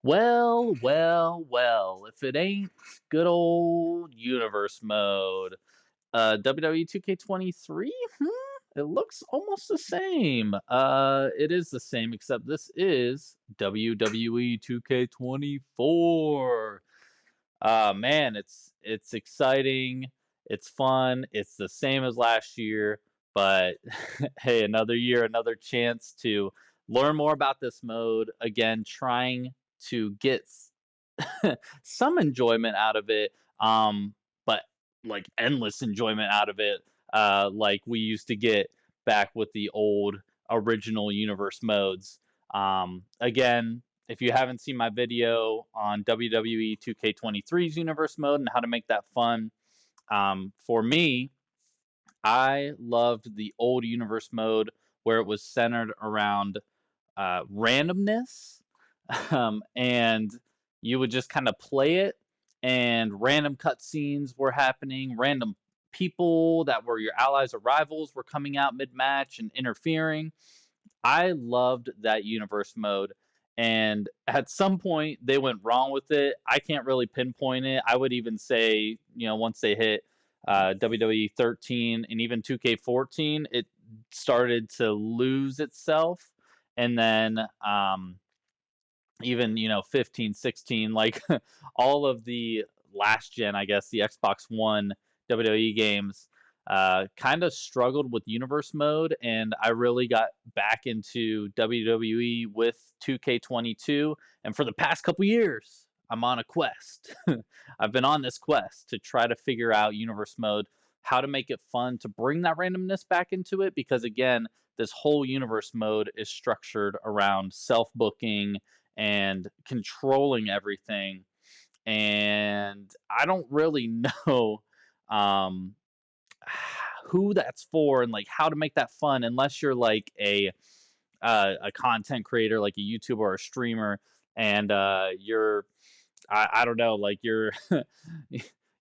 Well, if it ain't good old universe mode. WWE 2K23? It looks almost the same. It is the same, except this is WWE 2K24. Man, it's exciting. It's fun. It's the same as last year, but hey, another year, another chance to learn more about this mode. Again, trying to get some enjoyment out of it, but like endless enjoyment out of it, like we used to get back with the old original universe modes. Again, if you haven't seen my video on WWE 2K23's universe mode and how to make that fun, for me, I loved the old universe mode where it was centered around randomness, and you would just kind of play it, and random cutscenes were happening, random people that were your allies or rivals were coming out mid match and interfering. I loved that universe mode. And at some point, they went wrong with it. I can't really pinpoint it. I would even say, once they hit WWE 13 and even 2K14, it started to lose itself. And then even 15, 16, like all of the last gen, I guess, the Xbox One WWE games kind of struggled with universe mode, and I really got back into WWE with 2K22. And for the past couple years, I'm on a quest. I've been on this quest to try to figure out universe mode, how to make it fun, to bring that randomness back into it, because again, this whole universe mode is structured around self booking and controlling everything. And I don't really know um, who that's for and like how to make that fun, unless you're like a content creator, like a YouTuber or a streamer, and you're I don't know, like you're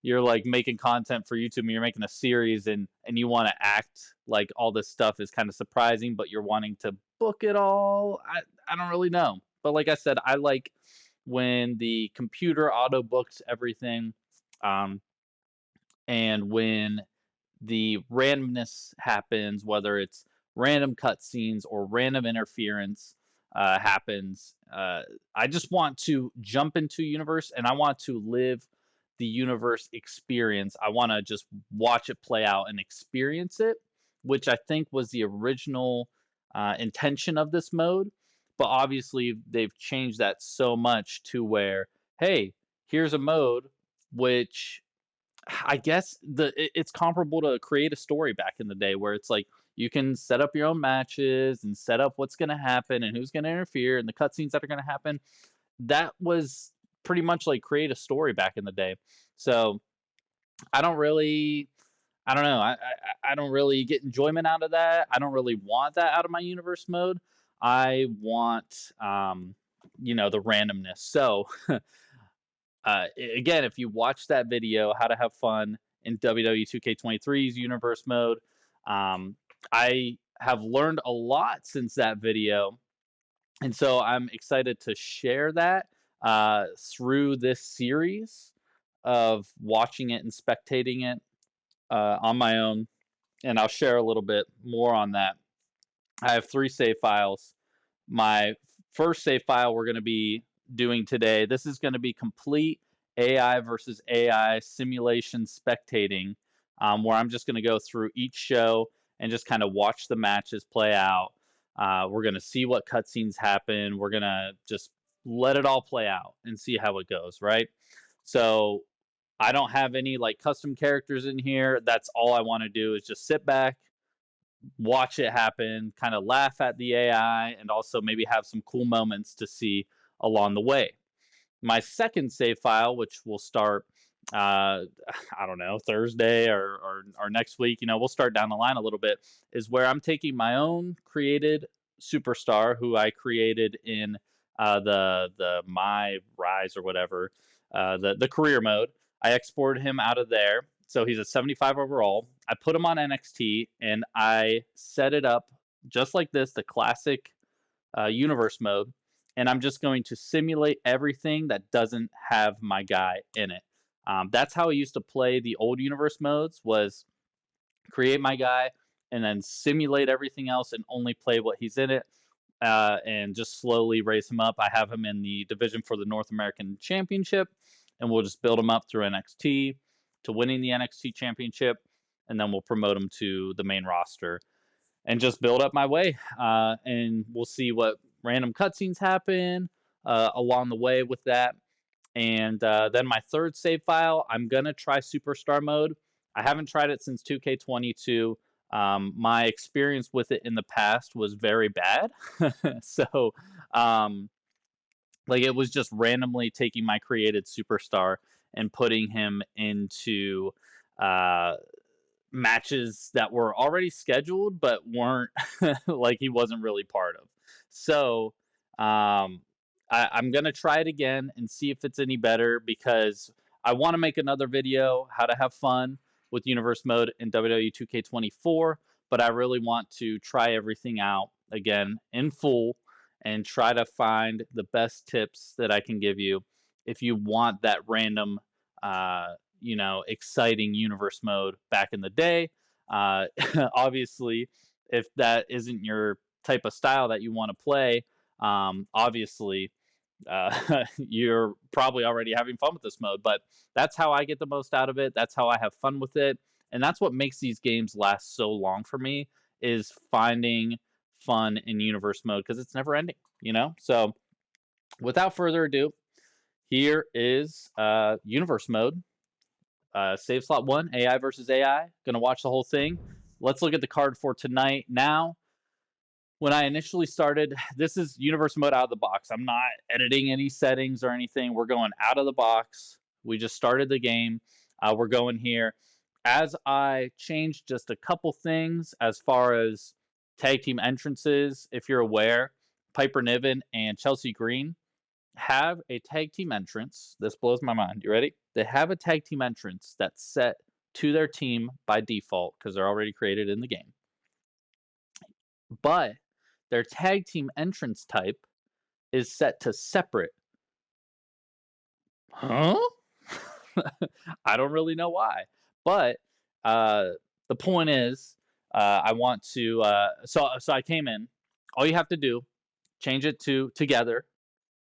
you're like making content for YouTube and you're making a series, and you want to act like all this stuff is kind of surprising, but you're wanting to book it all. I don't really know. But like I said, I like when the computer auto books everything, um, and when the randomness happens, whether it's random cutscenes or random interference happens. I just want to jump into universe, and I want to live the universe experience. I want to just watch it play out and experience it, which I think was the original intention of this mode. But obviously, they've changed that so much to where, hey, here's a mode which I guess it's comparable to create a story back in the day, where it's like you can set up your own matches and set up what's going to happen and who's going to interfere and the cutscenes that are going to happen. That was pretty much like create a story back in the day. So I don't really, I don't know, I don't really get enjoyment out of that. I don't really want that out of my universe mode. I want the randomness. So again, if you watch that video, how to have fun in WWE 2K23's universe mode, um, I have learned a lot since that video, and so I'm excited to share that through this series of watching it and spectating it on my own, and I'll share a little bit more on that. I have 3 save files. My first save file we're going to be doing today. This is going to be complete AI versus AI simulation spectating, where I'm just going to go through each show and just kind of watch the matches play out. We're going to see what cutscenes happen. We're going to just let it all play out and see how it goes, right? So I don't have any like custom characters in here. That's all I want to do is just sit back, watch it happen, kind of laugh at the AI, and also maybe have some cool moments to see along the way. My second save file, which will start, I don't know, Thursday or next week, we'll start down the line a little bit, is where I'm taking my own created superstar who I created in the My Rise or whatever, the career mode. I exported him out of there. So he's a 75 overall. I put him on NXT and I set it up just like this, the classic universe mode. and I'm just going to simulate everything that doesn't have my guy in it. That's how I used to play the old universe modes, was create my guy and then simulate everything else and only play what he's in it, and just slowly raise him up. I have him in the division for the North American Championship, and we'll just build him up through NXT to winning the NXT Championship, and then we'll promote him to the main roster and just build up my way. And we'll see what random cutscenes happen along the way with that. And then my third save file, I'm gonna try Superstar mode. I haven't tried it since 2K22. My experience with it in the past was very bad. So, um, like, it was just randomly taking my created superstar and putting him into uh, matches that were already scheduled but weren't like he wasn't really part of. So I'm gonna try it again and see if it's any better, because I want to make another video how to have fun with universe mode in WWE 2K24, but I really want to try everything out again in full and try to find the best tips that I can give you if you want that random exciting universe mode back in the day. Uh, Obviously, if that isn't your type of style that you want to play, obviously, you're probably already having fun with this mode. But that's how I get the most out of it. That's how I have fun with it, and that's what makes these games last so long for me, is finding fun in universe mode, because it's never ending. So without further ado, here is universe mode. Save slot 1, AI versus AI. Gonna watch the whole thing. Let's look at the card for tonight. Now, when I initially started, this is universe mode out of the box. I'm not editing any settings or anything. We're going out of the box. We just started the game. We're going here. As I changed just a couple things as far as tag team entrances, if you're aware, Piper Niven and Chelsea Green have a tag team entrance. This blows my mind. You ready? They have a tag team entrance that's set to their team by default because they're already created in the game. But their tag team entrance type is set to separate. Huh? I don't really know why. But uh, the point is, I want to. So I came in. All you have to do, change it to together,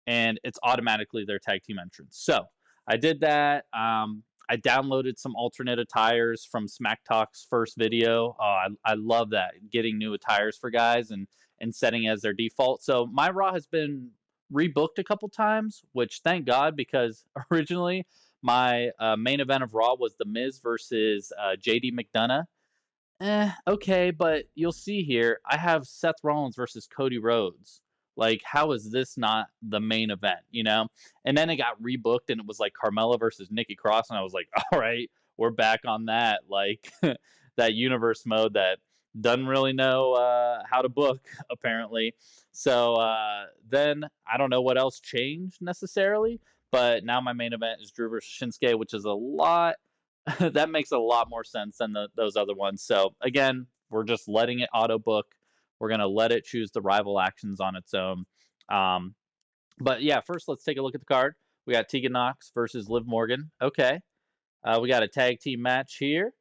and it's automatically their tag team entrance. So I did that. I downloaded some alternate attires from Smack Talk's first video. Oh, I love that, getting new attires for guys and setting as their default. So my Raw has been rebooked a couple times, which thank God, because originally my main event of Raw was The Miz versus JD McDonough. Okay, but you'll see here, I have Seth Rollins versus Cody Rhodes. Like, how is this not the main event? And then it got rebooked and it was like Carmella versus Nikki Cross, and I was like, all right, we're back on that, like, that universe mode that doesn't really know how to book, apparently. So then I don't know what else changed necessarily, but now my main event is Drew versus Shinsuke, which is a lot. That makes a lot more sense than those other ones. So again, we're just letting it auto book. We're gonna let it choose the rival actions on its own. Um, but yeah, first let's take a look at the card. We got Tegan Knox versus Liv Morgan. Okay, we got a tag team match here.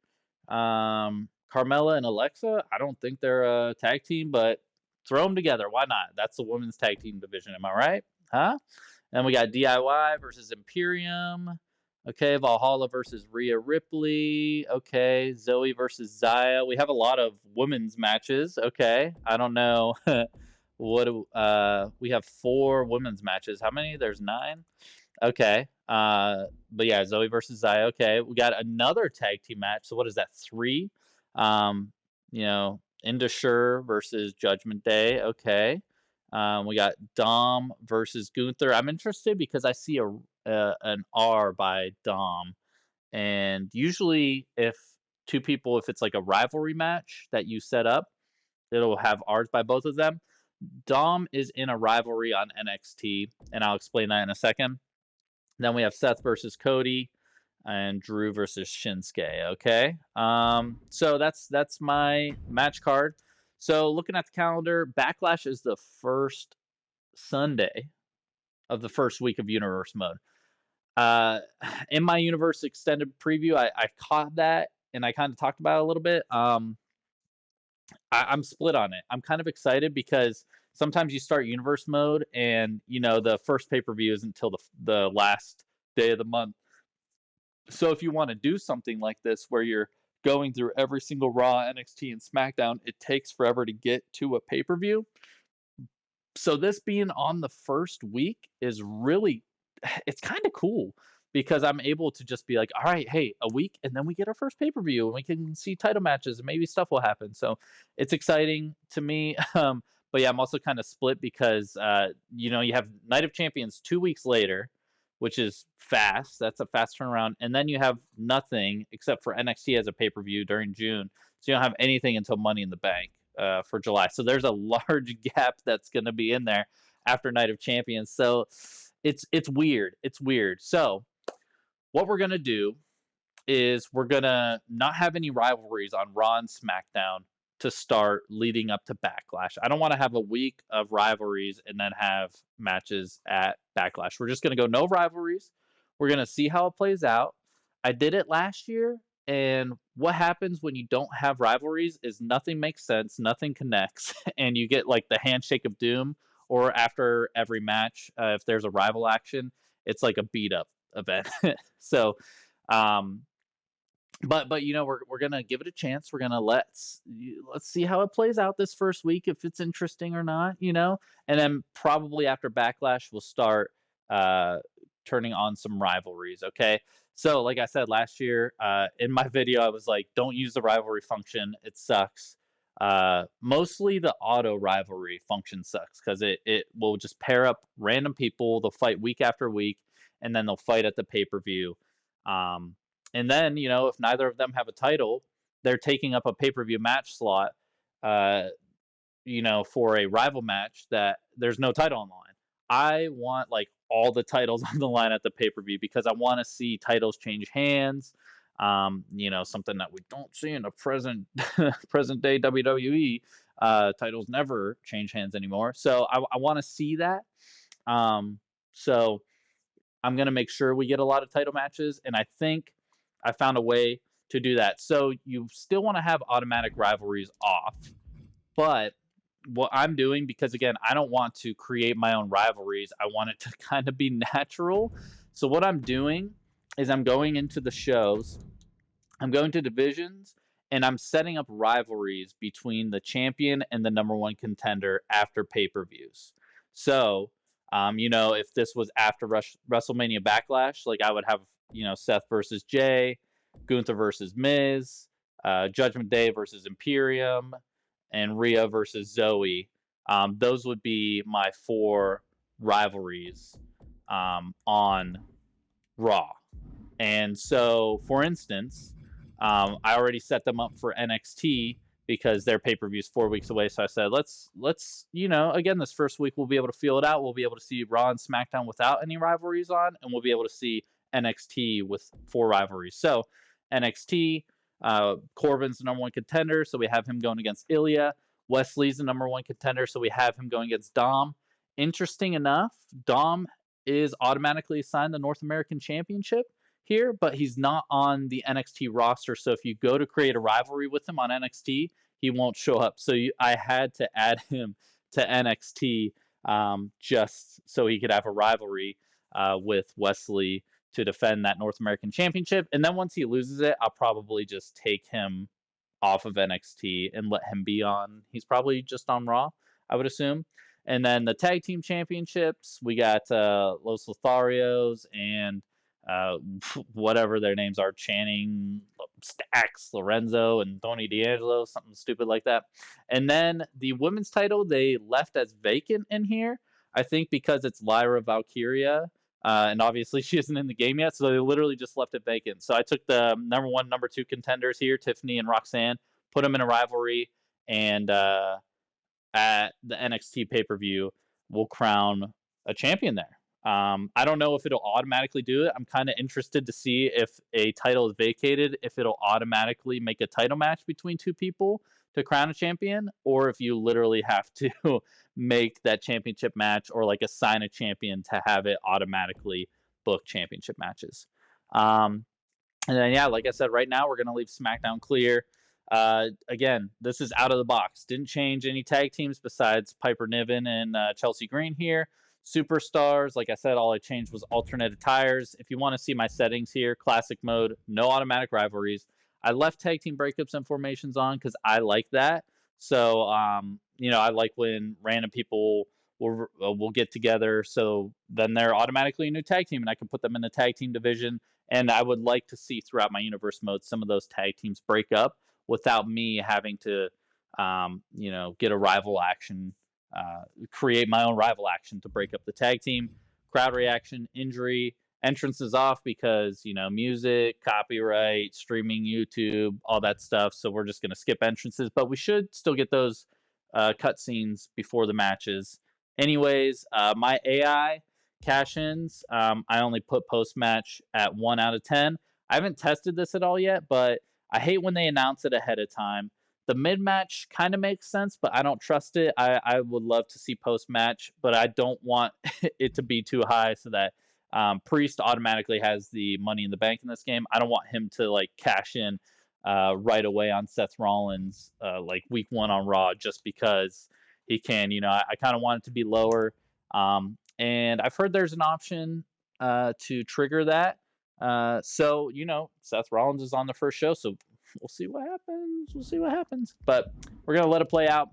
Carmella and Alexa. I don't think they're a tag team, but throw them together. Why not? That's the women's tag team division. Am I right? Huh? Then we got DIY versus Imperium. Okay, Valhalla versus Rhea Ripley. Okay, Zoe versus Zaya. We have a lot of women's matches. Okay, I don't know. We have 4 women's matches. How many? There's 9. Okay. But yeah, Zoe versus Zaya. Okay, we got another tag team match. So what is that? 3. Um, Indusher versus Judgment Day. Okay. We got Dom versus Gunther. I'm interested because I see an R by Dom, and usually if two people, if it's like a rivalry match that you set up, it'll have R's by both of them. Dom is in a rivalry on NXT, and I'll explain that in a second. Then we have Seth versus Cody and Drew versus Shinsuke. Okay, so that's my match card. So looking at the calendar, Backlash is the first Sunday. of the first week of Universe Mode. Uh, in my Universe extended preview, I caught that and I kind of talked about it a little bit. I'm split on it. I'm kind of excited because sometimes you start Universe Mode and the first pay per view isn't until the last day of the month. So if you want to do something like this where you're going through every single Raw, NXT, and SmackDown, it takes forever to get to a pay per view. So this being on the first week is really it's kind of cool because I'm able to just be like, all right, hey, a week, and then we get our first pay per view, and we can see title matches, and maybe stuff will happen. So it's exciting to me. But yeah, I'm also kind of split because you have Night of Champions 2 weeks later, which is fast. That's a fast turnaround, and then you have nothing except for NXT as a pay per view during June. So you don't have anything until Money in the Bank for July. So there's a large gap that's going to be in there after Night of Champions. So it's weird. It's weird. So what we're gonna do is we're gonna not have any rivalries on Raw and SmackDown to start leading up to Backlash. I don't want to have a week of rivalries and then have matches at Backlash. We're just gonna go no rivalries. We're gonna see how it plays out. I did it last year, and what happens when you don't have rivalries is nothing makes sense, nothing connects, and you get like the handshake of doom. Or after every match, if there's a rival action, it's like a beat up event. So, um, but we're gonna give it a chance. We're gonna let's see how it plays out this first week, if it's interesting or not, and then probably after Backlash we'll start uh, turning on some rivalries. Okay, so like I said last year in my video, I was like, don't use the rivalry function; it sucks. Mostly the auto rivalry function sucks because it will just pair up random people. They'll fight week after week, and then they'll fight at the pay per view. Um, and then, if neither of them have a title, they're taking up a pay per view match slot, uh, for a rival match that there's no title on the line. I want like all the titles on the line at the pay per view because I want to see titles change hands. Something that we don't see in the present day WWE. Titles never change hands anymore, so I want to see that. So I'm gonna make sure we get a lot of title matches, and I think I found a way to do that. So you still want to have automatic rivalries off, but what I'm doing, because again, I don't want to create my own rivalries. I want it to kind of be natural. So what I'm doing is I'm going into the shows, I'm going to divisions, and I'm setting up rivalries between the champion and the number one contender after pay per views. So, if this was after WrestleMania Backlash, like I would have, Seth versus Jay, Gunther versus Miz, Judgment Day versus Imperium, and Rhea versus Zoe. Those would be my four rivalries on Raw. And so, for instance, I already set them up for NXT because their pay per view is 4 weeks away. So I said, again, this first week we'll be able to feel it out. We'll be able to see Raw and SmackDown without any rivalries on, and we'll be able to see NXT with four rivalries. So NXT, Corbin's the number one contender, so we have him going against Ilya. Wesley's the number one contender, so we have him going against Dom. Interesting enough, Dom is automatically assigned the North American Championship here, but he's not on the NXT roster. So if you go to create a rivalry with him on NXT, he won't show up. So I had to add him to NXT just so he could have a rivalry with Wesley to defend that North American Championship. And then once he loses it, I'll probably just take him off of NXT and let him be on. He's probably just on Raw, I would assume. And then the tag team championships, we got Los Lotharios and whatever their names are, Channing, Stacks, Lorenzo, and Tony D'Angelo, something stupid like that. And then the women's title, they left as vacant in here, I think because it's Lyra Valkyria. And obviously she isn't in the game yet, so they literally just left it vacant. So I took the number one, number two contenders here, Tiffany and Roxanne, put them in a rivalry, and at the NXT pay per view, we'll crown a champion there. I don't know if it'll automatically do it. I'm kind of interested to see if a title is vacated, if it'll automatically make a title match between two people to crown a champion, or if you literally have to make that championship match or like assign a champion to have it automatically book championship matches. Um, and then, yeah, like I said, right now we're going to leave SmackDown clear. Again, this is out of the box. Didn't change any tag teams besides Piper Niven and Chelsea Green here. Superstars, like I said, all I changed was alternate attires. If you want to see my settings here, classic mode, no automatic rivalries. I left tag team breakups and formations on because I like that. So, I like when random people will get together. So then they're automatically a new tag team, and I can put them in the tag team division. And I would like to see throughout my universe mode some of those tag teams break up without me having to, get a rival action, create my own rival action to break up the tag team. Crowd reaction, injury, entrances off because music, copyright, streaming, YouTube, all that stuff. So we're just gonna skip entrances, but we should still get those cutscenes before the matches. Anyways, my AI cash-ins, I only put post-match at 1 out of 10. I haven't tested this at all yet, but I hate when they announce it ahead of time. The mid-match kind of makes sense, but I don't trust it. I would love to see post-match, but I don't want it to be too high so that Priest automatically has the money in the bank in this game. I don't want him to like cash in right away on Seth Rollins like week 1 on Raw just because he can. I kind of want it to be lower. And I've heard there's an option to trigger that. So Seth Rollins is on the first show, so we'll see what happens. We'll see what happens. But we're gonna let it play out.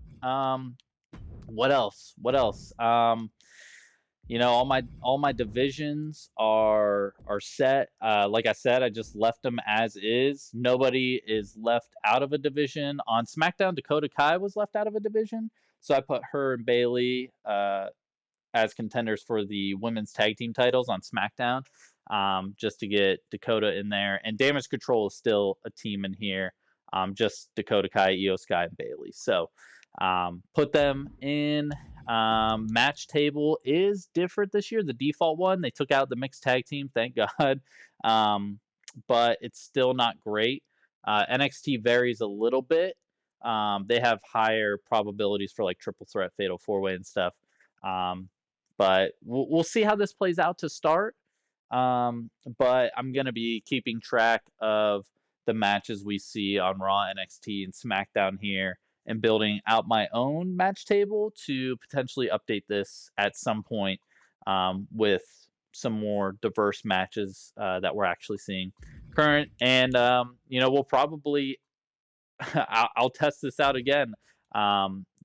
What else? What else? All my divisions are set. Like I said, I just left them as is. Nobody is left out of a division. On SmackDown, Dakota Kai was left out of a division, so I put her and Bailey as contenders for the women's tag team titles on SmackDown, just to get Dakota in there. And Damage Control is still a team in here, just Dakota Kai, Io Sky, and Bailey. So put them in. Match table is different this year. The default one, they took out the mixed tag team, thank God. But it's still not great. NXT varies a little bit. They have higher probabilities for like triple threat, fatal four way, and stuff. But we'll see how this plays out to start. But I'm going to be keeping track of the matches we see on Raw, NXT, and SmackDown here and building out my own match table to potentially update this at some point with some more diverse matches that we're actually seeing current. And, we'll probably I'll test this out again.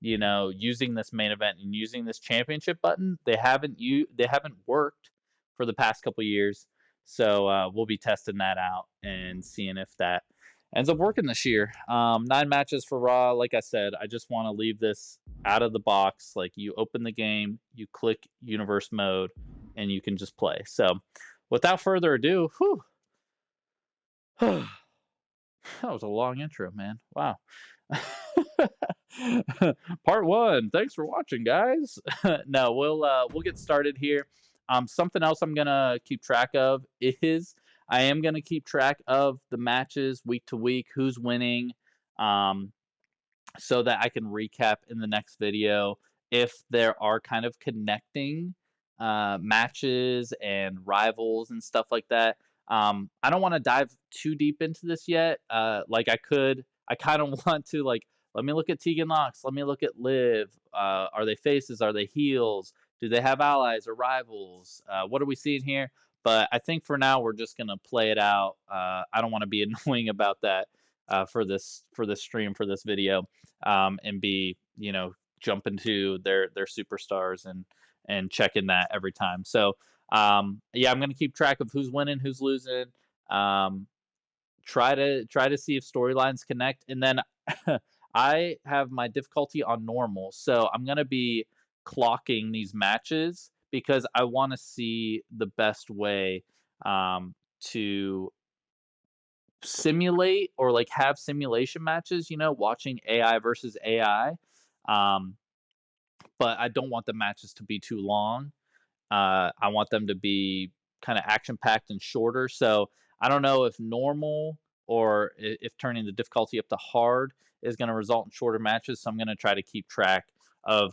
Using this main event and using this championship button, they haven't worked for the past couple years. So we'll be testing that out and seeing if that ends up working this year. 9 matches for Raw. Like I said, I just want to leave this out of the box. Like you open the game, you click universe mode, and you can just play. So without further ado, that was a long intro, man. Wow. Part 1. Thanks for watching, guys. No, we'll get started here. Something else I'm gonna keep track of is I am gonna keep track of the matches week to week, who's winning, so that I can recap in the next video if there are kind of connecting matches and rivals and stuff like that. I don't want to dive too deep into this yet. Like I kind of want to like let me look at Tegan Locks. Let me look at Liv. Are they faces? Are they heels? Do they have allies or rivals? What are we seeing here? But I think for now we're just gonna play it out. I don't want to be annoying about that for this stream, for this video, and be jumping to their superstars and checking that every time. So yeah, I'm gonna keep track of who's winning, who's losing. Um, try to see if storylines connect, and then I have my difficulty on normal, so I'm gonna be clocking these matches because I want to see the best way to simulate or like have simulation matches, watching AI versus AI. Um, but I don't want the matches to be too long. I want them to be kind of action packed and shorter. So I don't know if normal or if turning the difficulty up to hard is going to result in shorter matches. So I'm going to try to keep track of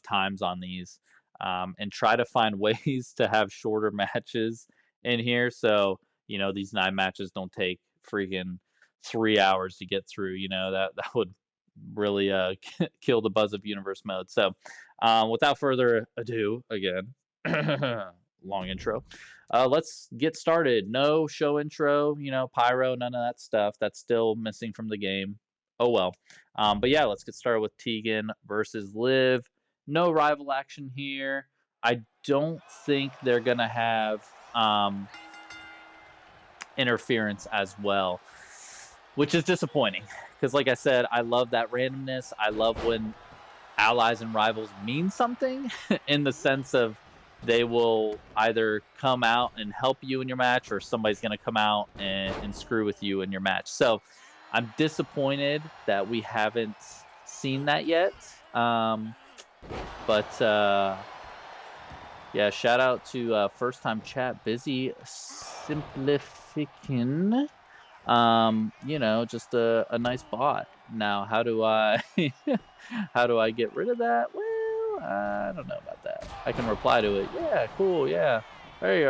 times on these, and try to find ways to have shorter matches in here. So these 9 matches don't take freaking 3 hours to get through. That would really kill the buzz of universe mode. So without further ado, again, long intro. Let's get started. No show intro, pyro, none of that stuff. That's still missing from the game. Oh well. But yeah, let's get started with Tegan versus Liv. No rival action here. I don't think they're gonna have interference as well, which is disappointing. Because, like I said, I love that randomness. I love when allies and rivals mean something in the sense of they will either come out and help you in your match, or somebody's going to come out and screw with you in your match. So I'm disappointed that we haven't seen that yet. But yeah, shout out to first time chat, Busy Simplificin. Just a nice bot. Now, how do I how do I get rid of that? Well, I don't know about that. I can reply to it. Yeah, cool. Yeah. Hey,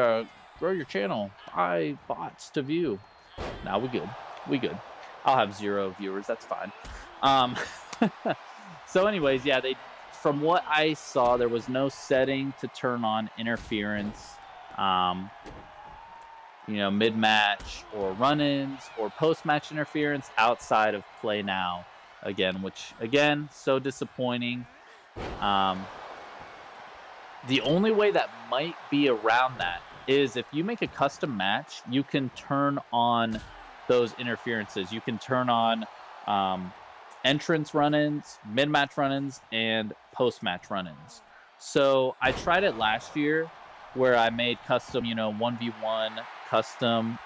grow your channel. Buy bots to view. Now we good. We good. I'll have 0 viewers. That's fine. So, anyways, yeah, from what I saw, there was no setting to turn on interference. Mid-match or run-ins or post-match interference outside of play now, which so disappointing. The only way that might be around that is if you make a custom match, you can turn on those interferences. You can turn on entrance run-ins, mid-match run-ins, and post-match run-ins. So I tried it last year where I made custom, 1v1 custom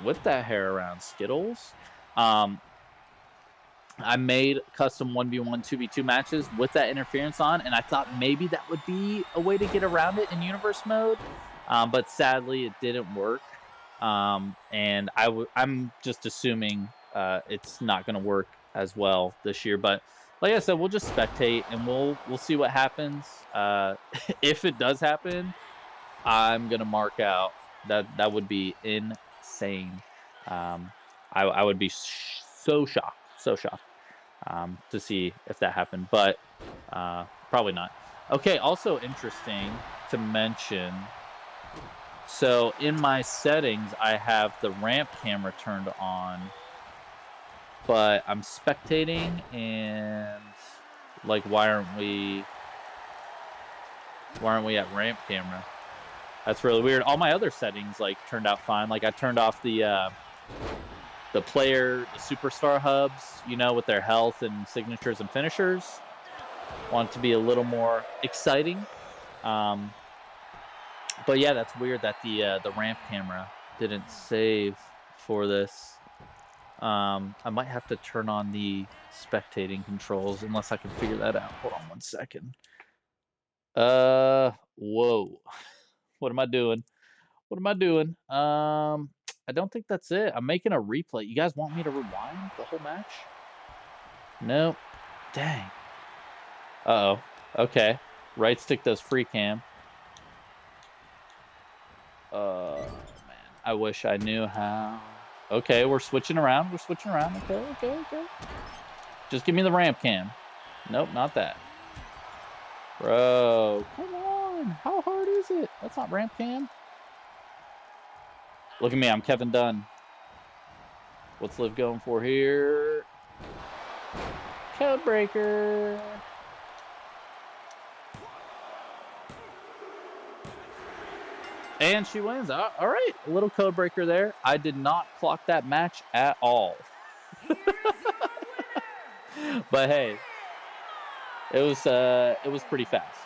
with that hair around Skittles. I made custom 1v1, 2v2 matches with that interference on, and I thought maybe that would be a way to get around it in universe mode, but sadly it didn't work. And I'm just assuming it's not going to work as well this year. But like I said, we'll just spectate and we'll see what happens. If it does happen, I'm gonna mark out. That would be insane. I would be so shocked to see if that happened, but probably not. Okay, also interesting to mention. So in my settings, I have the ramp camera turned on, but I'm spectating, and like, why aren't we at ramp camera? That's really weird. All my other settings turned out fine. Like I turned off the superstar hubs, with their health and signatures and finishers. Want it to be a little more exciting. But yeah, that's weird that the ramp camera didn't save for this. I might have to turn on the spectating controls unless I can figure that out. Hold on 1 second. Whoa. What am I doing? I don't think that's it. I'm making a replay. You guys want me to rewind the whole match? Nope. Dang. Uh-oh. Okay. Right stick does free cam. Man. I wish I knew how. Okay, we're switching around. Okay. Just give me the ramp cam. Nope, not that. Bro, come on. How hard is it? That's not ramp cam. Look at me. I'm Kevin Dunn. What's Liv going for here? Codebreaker. And she wins. All right. A little codebreaker there. I did not clock that match at all. But hey, it was pretty fast.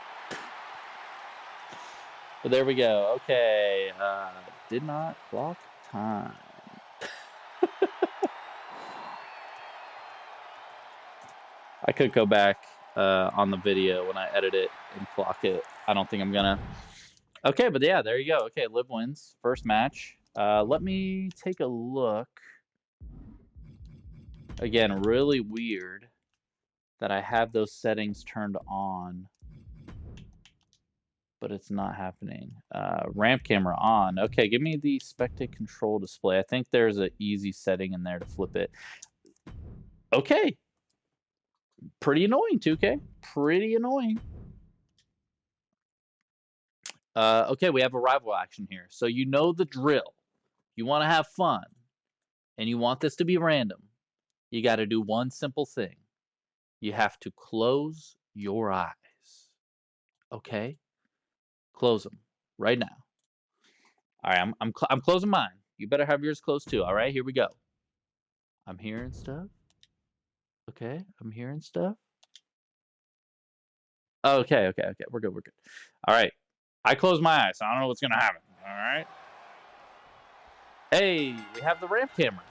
But there we go. Okay. Did not clock time. I could go back on the video when I edit it and clock it. I don't think I'm gonna. Okay, but yeah, there you go. Okay, Liv wins first match. Let me take a look. Again, really weird that I have those settings turned on, but it's not happening. Ramp camera on. Okay, give me the spectate control display. I think there's an easy setting in there to flip it. Okay. Pretty annoying, 2K. Pretty annoying. Okay, we have a rival action here. So you know the drill. You want to have fun, and you want this to be random. You got to do one simple thing. You have to close your eyes. Okay? Close them right now. All right, I'm closing mine. You better have yours closed too. All right, here we go. I'm hearing stuff. Okay, I'm hearing stuff. Okay. We're good. All right. I close my eyes. So I don't know what's gonna happen. All right. Hey, we have the ramp camera.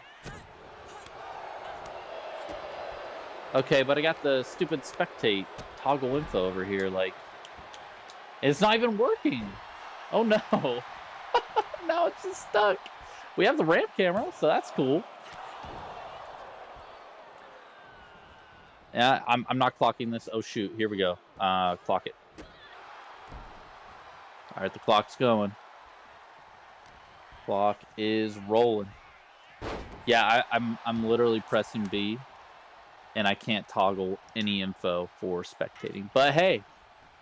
Okay, but I got the stupid spectate toggle info over here. Like, it's not even working. Oh no. Now it's just stuck. We have the ramp camera, so that's cool. Yeah, I'm not clocking this. Oh shoot, here we go. Clock it. All right, the clock's going. Clock is rolling. Yeah, I'm literally pressing B, and I can't toggle any info for spectating. But hey,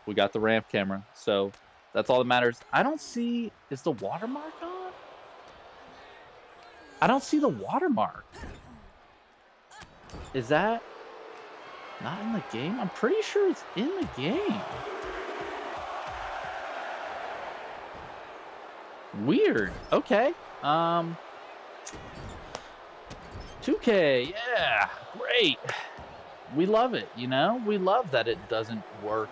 we got the ramp camera, so that's all that matters. I don't see. Is the watermark on? I don't see the watermark. Is that not in the game? I'm pretty sure it's in the game. Weird. Okay. 2K, yeah, great. We love it, you know? We love that it doesn't work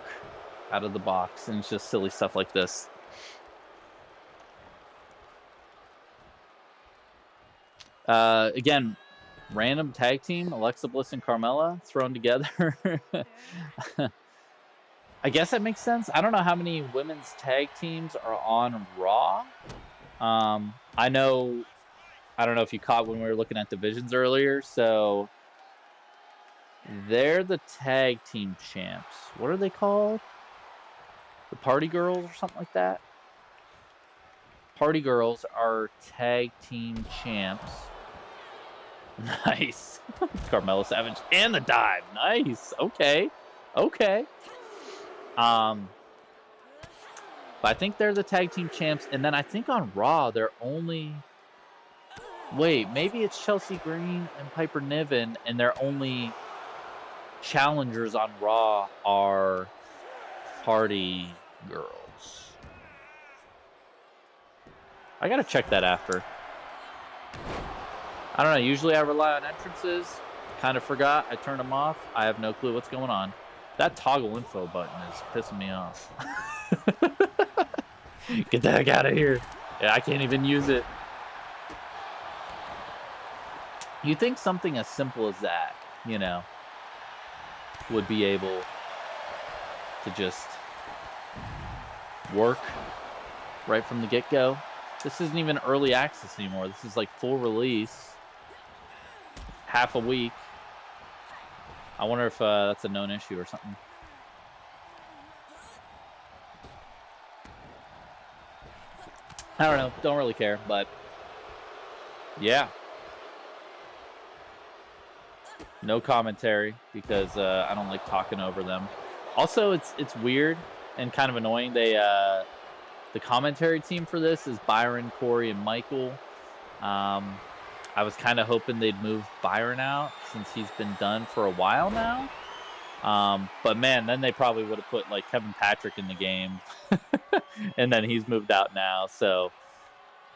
out of the box, and it's just silly stuff like this. Again, random tag team, Alexa Bliss and Carmella thrown together. I guess that makes sense. I don't know how many women's tag teams are on Raw. I don't know if you caught when we were looking at divisions earlier. So they're the tag team champs. What are they called? The Party Girls or something like that? Party Girls are tag team champs. Nice. Carmella Savage and the dive. Nice. Okay. But I think they're the tag team champs, and then I think on Raw they're only. Wait, maybe it's Chelsea Green and Piper Niven, and their only challengers on Raw are Party Girls. I gotta check that after. I don't know. Usually I rely on entrances. Kind of forgot. I turned them off. I have no clue what's going on. That toggle info button is pissing me off. Get the heck out of here. Yeah, I can't even use it. You think something as simple as that, you know, would be able to just work right from the get-go? This isn't even early access anymore. This is like full release. Half a week. I wonder if that's a known issue or something. I don't know. Don't really care, but yeah. No commentary because I don't like talking over them. Also, it's weird and kind of annoying. They the commentary team for this is Byron, Corey, and Michael. I was kind of hoping they'd move Byron out since he's been done for a while now. But man, then they probably would have put like Kevin Patrick in the game, and then he's moved out now. So,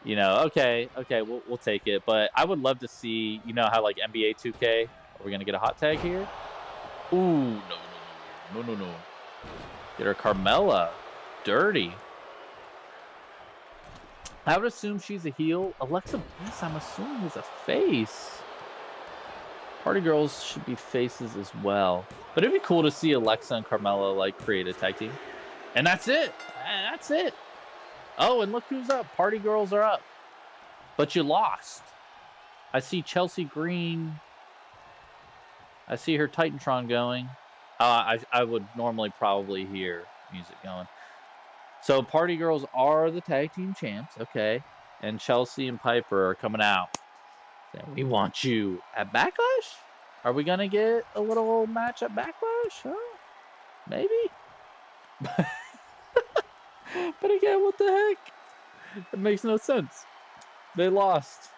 you know, okay, we'll take it. But I would love to see, you know, how like NBA 2K. Are we gonna get a hot tag here? Ooh, no. Get her Carmella, dirty. I would assume she's a heel. Alexa Bliss, I'm assuming, is a face. Party Girls should be faces as well. But it'd be cool to see Alexa and Carmella like create a tag team. And that's it. That's it. Oh, and look who's up. Party Girls are up. But you lost. I see Chelsea Green. I see her Titantron going. I would normally probably hear music going. So Party Girls are the tag team champs, okay. And Chelsea and Piper are coming out. Saying, we want you at Backlash? Are we going to get a little match at Backlash? Huh? Maybe? But again, what the heck? It makes no sense. They lost.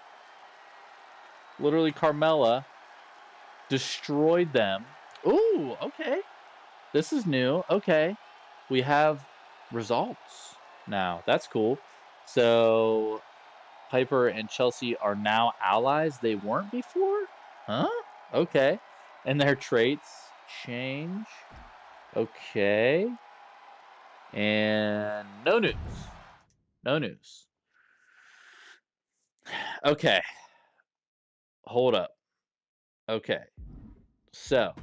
Literally, Carmella destroyed them. Ooh, okay. This is new. Okay. We have results now. That's cool. So, Piper and Chelsea are now allies they weren't before? Huh? Okay. And their traits change. Okay. And no news. No news. Okay. Hold up. Okay. So,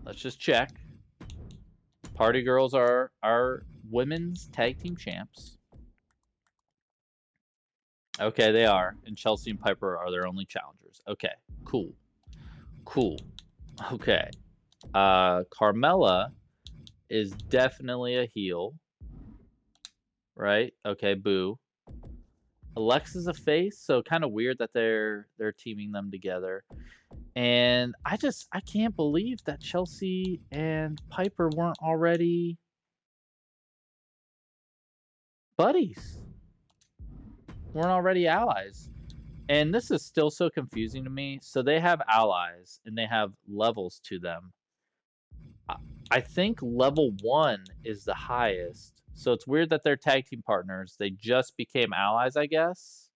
let's just check. Party Girls are our women's tag team champs. Okay, they are. And Chelsea and Piper are their only challengers. Okay, cool. Cool. Okay. Carmella is definitely a heel. Right? Okay, boo. Alexa's a face, so kind of weird that they're teaming them together. And I can't believe that Chelsea and Piper weren't already buddies. Weren't already allies. And this is still so confusing to me. So they have allies and they have levels to them. I think level 1 is the highest. So it's weird that they're tag team partners. They just became allies, I guess.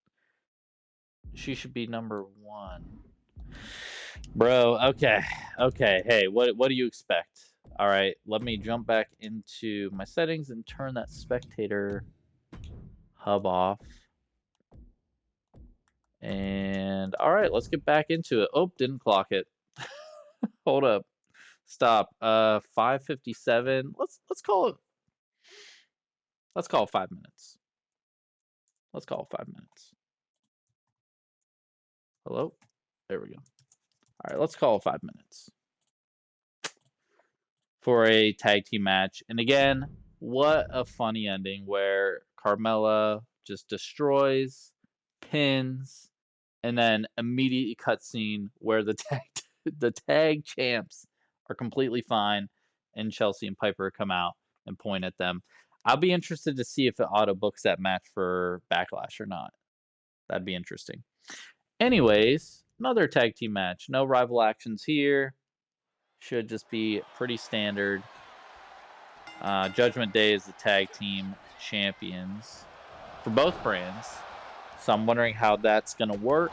She should be number 1. Bro, okay. Okay, hey, what do you expect? All right, let me jump back into my settings and turn that spectator hub off. And all right, let's get back into it. Oh, didn't clock it. Hold up. Stop. 5:57. Let's call it 5 minutes. Let's call it 5 minutes. Hello? There we go. All right, let's call it 5 minutes for a tag team match. And again, what a funny ending where Carmella just destroys, pins, and then immediate cutscene where the tag champs are completely fine, and Chelsea and Piper come out and point at them. I'll be interested to see if it auto books that match for Backlash or not. That'd be interesting. Anyways, another tag team match. No rival actions here. Should just be pretty standard. Judgment Day is the tag team champions for both brands. So I'm wondering how that's going to work.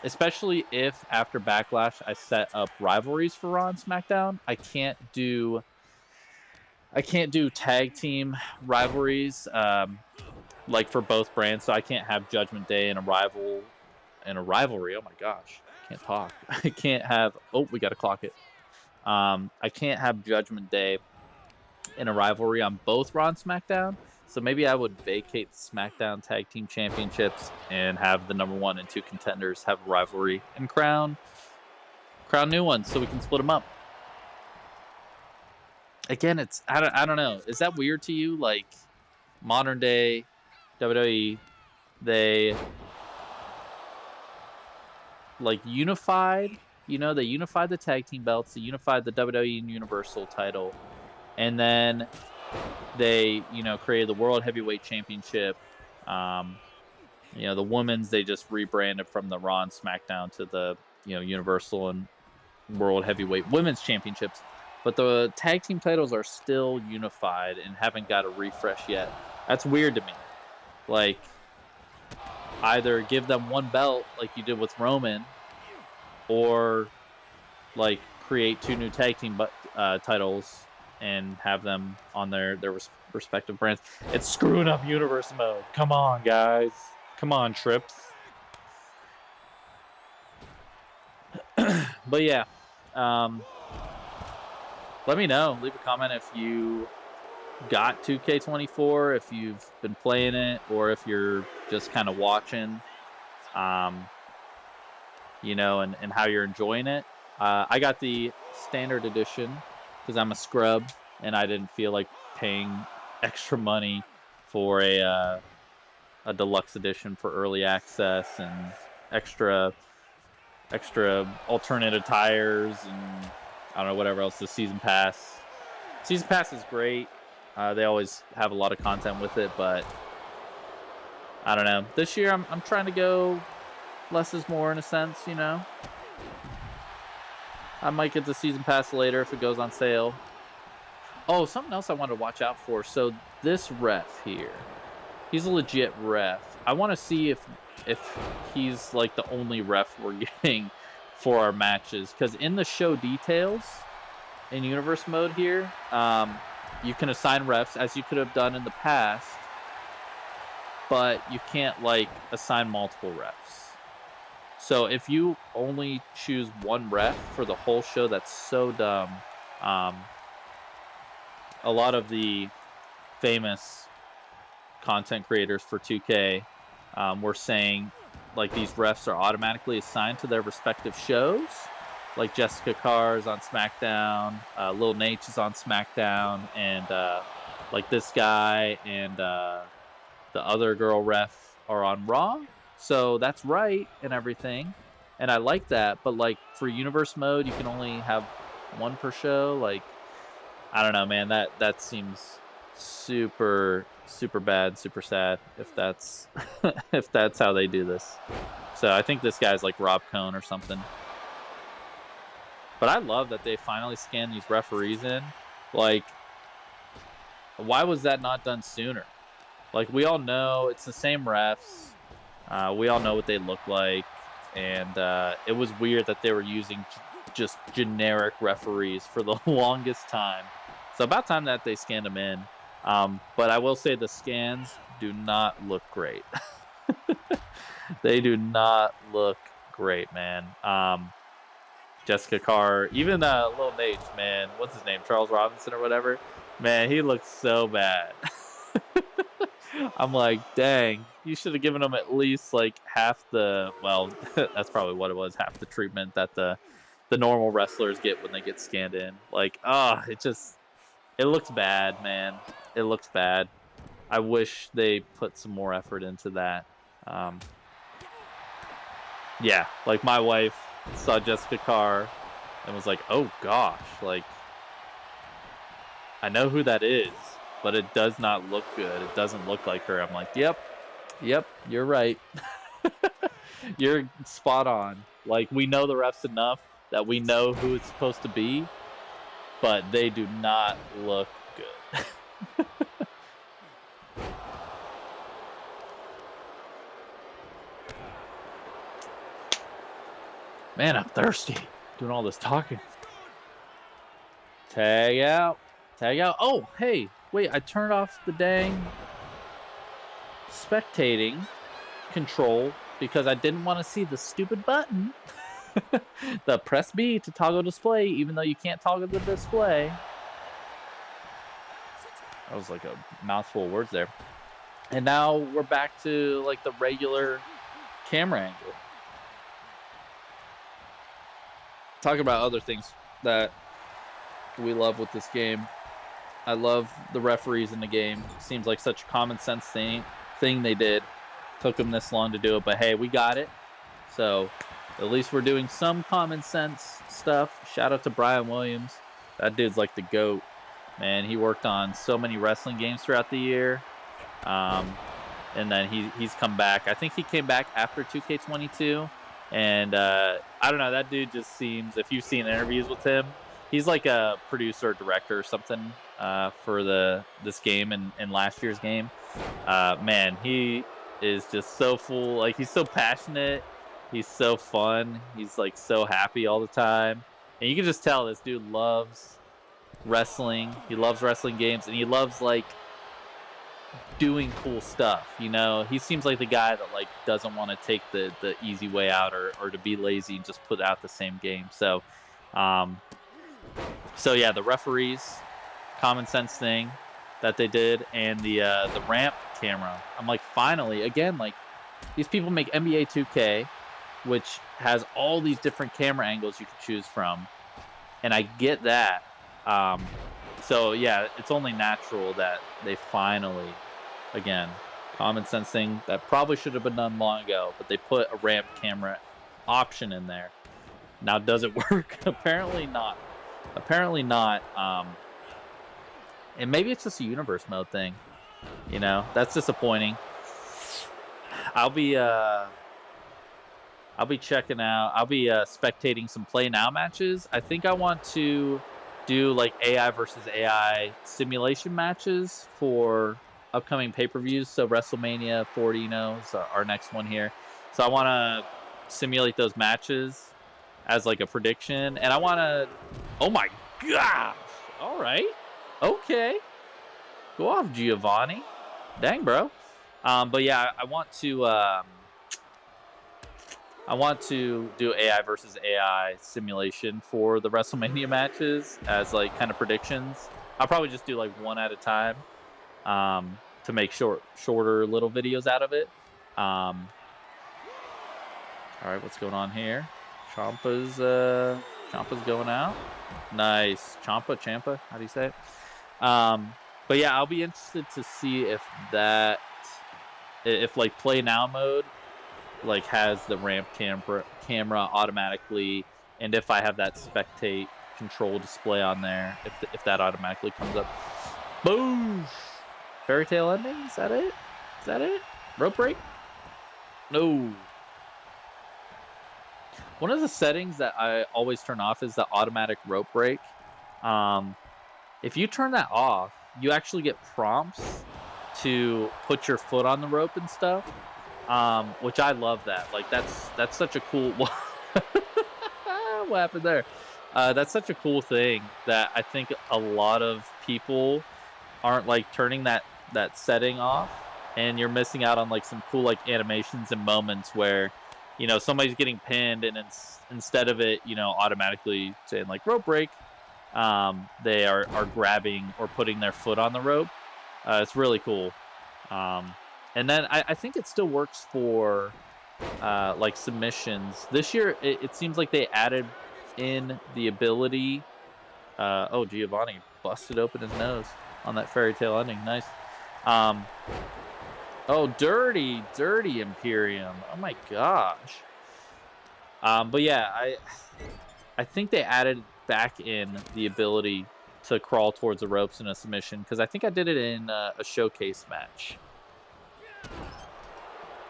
Especially if after Backlash I set up rivalries for Raw and SmackDown. I can't do tag team rivalries like for both brands. So I can't have Judgment Day in a rivalry. Oh my gosh, I can't talk. I can't have. Oh, we got to clock it. I can't have Judgment Day in a rivalry on both Raw and SmackDown. So maybe I would vacate the SmackDown Tag Team Championships and have the number 1 and 2 contenders have a rivalry and crown new ones so we can split them up. Again, it's I don't know. Is that weird to you? Like modern day WWE, they like unified. You know, they unified the tag team belts. They unified the WWE and Universal title, and then they, created the World Heavyweight Championship. The women's, they just rebranded from the Raw and SmackDown to the, Universal and World Heavyweight Women's Championships. But the tag team titles are still unified and haven't got a refresh yet. That's weird to me. Like, either give them one belt like you did with Roman, or, like, create 2 new tag team titles and have them on their respective brands. It's screwing up universe mode. Come on, guys. Come on, Trips. But yeah. let me know. Leave a comment if you got 2K24, if you've been playing it, or if you're just kind of watching, um, and how you're enjoying it. I got the standard edition because I'm a scrub and I didn't feel like paying extra money for a deluxe edition for early access and extra alternative tires and I don't know whatever else. The season pass. Season pass is great. They always have a lot of content with it, but I don't know. This year I'm trying to go less is more in a sense, I might get the season pass later if it goes on sale. Oh, something else I wanted to watch out for. So this ref here, he's a legit ref. I want to see if he's like the only ref we're getting for our matches, because in the show details in universe mode here, you can assign refs as you could have done in the past, but you can't like assign multiple refs. So if you only choose one ref for the whole show, that's so dumb. A lot of the famous content creators for 2K were saying like these refs are automatically assigned to their respective shows. Like Jessica Carr is on SmackDown, Lil Nate is on SmackDown, and like this guy and the other girl ref are on Raw. So that's right and everything, and I like that. But like for universe mode, you can only have one per show. Like I don't know, man. That seems super bad, super sad if that's if that's how they do this. So I think this guy's like Rob Cohn or something. But I love that they finally scanned these referees in. Like, why was that not done sooner? Like, we all know it's the same refs. We all know what they look like. And it was weird that they were using just generic referees for the longest time. So about time that they scanned them in. But I will say the scans do not look great. They do not look great, man. Jessica Carr, even Lil Nate, man, what's his name, Charles Robinson or whatever, man, he looks so bad. I'm like, dang, you should have given him at least like half the, well, that's probably what it was, half the treatment that the normal wrestlers get when they get scanned in. Like, it looks bad, man. It looks bad. I wish they put some more effort into that. Yeah, like my wife saw Jessica Carr and was like, oh gosh, like, I know who that is, but it does not look good. It doesn't look like her. I'm like, yep, you're right. You're spot on. Like, we know the refs enough that we know who it's supposed to be, but they do not look good. Man, I'm thirsty. Doing all this talking. Tag out. Tag out. Oh, hey. Wait, I turned off the dang spectating control because I didn't want to see the stupid button. The press B to toggle display, even though you can't toggle the display. That was like a mouthful of words there. And now we're back to like the regular camera angle. Talk about other things that we love with this game. I love the referees in the game. Seems like such a common sense thing they did. Took them this long to do it, but hey, we got it. So at least we're doing some common sense stuff. Shout out to Brian Williams. That dude's like the GOAT. Man, he worked on so many wrestling games throughout the year. And then he's come back. I think he came back after 2K22. And I don't know, that dude just seems, if you've seen interviews with him, he's like a producer or director or something for this game and last year's game. Man, he is just so full, like he's so passionate, he's so fun, he's like so happy all the time. And you can just tell this dude loves wrestling, he loves wrestling games, and he loves like doing cool stuff. He seems like the guy that like doesn't want to take the easy way out or to be lazy and just put out the same game. So So yeah, the referees, common sense thing that they did, and the ramp camera. I'm like, finally, again, like these people make NBA 2K, which has all these different camera angles you can choose from, and I get that. So yeah, it's only natural that they finally, again, common sense thing that probably should have been done long ago, but they put a ramp camera option in there. Now, does it work? Apparently not. Apparently not. And maybe it's just a universe mode thing. You know, that's disappointing. I'll be uh I'll be checking out. I'll be spectating some play now matches. I think I want to do like AI versus AI simulation matches for upcoming pay-per-views. So WrestleMania 40, you know, is our next one here. So I want to simulate those matches as like a prediction, and I want to. Oh my gosh! All right, okay, go off, Giovanni. Dang, bro. But yeah, I want to do AI versus AI simulation for the WrestleMania matches as like kind of predictions. I'll probably just do like one at a time to make shorter little videos out of it. All right, what's going on here? Ciampa's going out. Nice, Champa. How do you say it? But yeah, I'll be interested to see if like play now mode like has the ramp camera automatically, and if I have that spectate control display on there, if that automatically comes up. Boom! Fairy tale ending? Is that it? Is that it? Rope break? No. One of the settings that I always turn off is the automatic rope break. If you turn that off, you actually get prompts to put your foot on the rope and stuff. Which I love that. Like that's such a cool. What happened there? That's such a cool thing that I think a lot of people aren't like turning that setting off, and you're missing out on like some cool like animations and moments where, you know, somebody's getting pinned, and instead of it, you know, automatically saying like rope break, they are grabbing or putting their foot on the rope. It's really cool. And then I think it still works for like submissions. This year, it seems like they added in the ability. Oh, Giovanni busted open his nose on that fairy tale ending. Nice. Oh, dirty Imperium. Oh my gosh. But yeah, I think they added back in the ability to crawl towards the ropes in a submission, because I think I did it in a showcase match.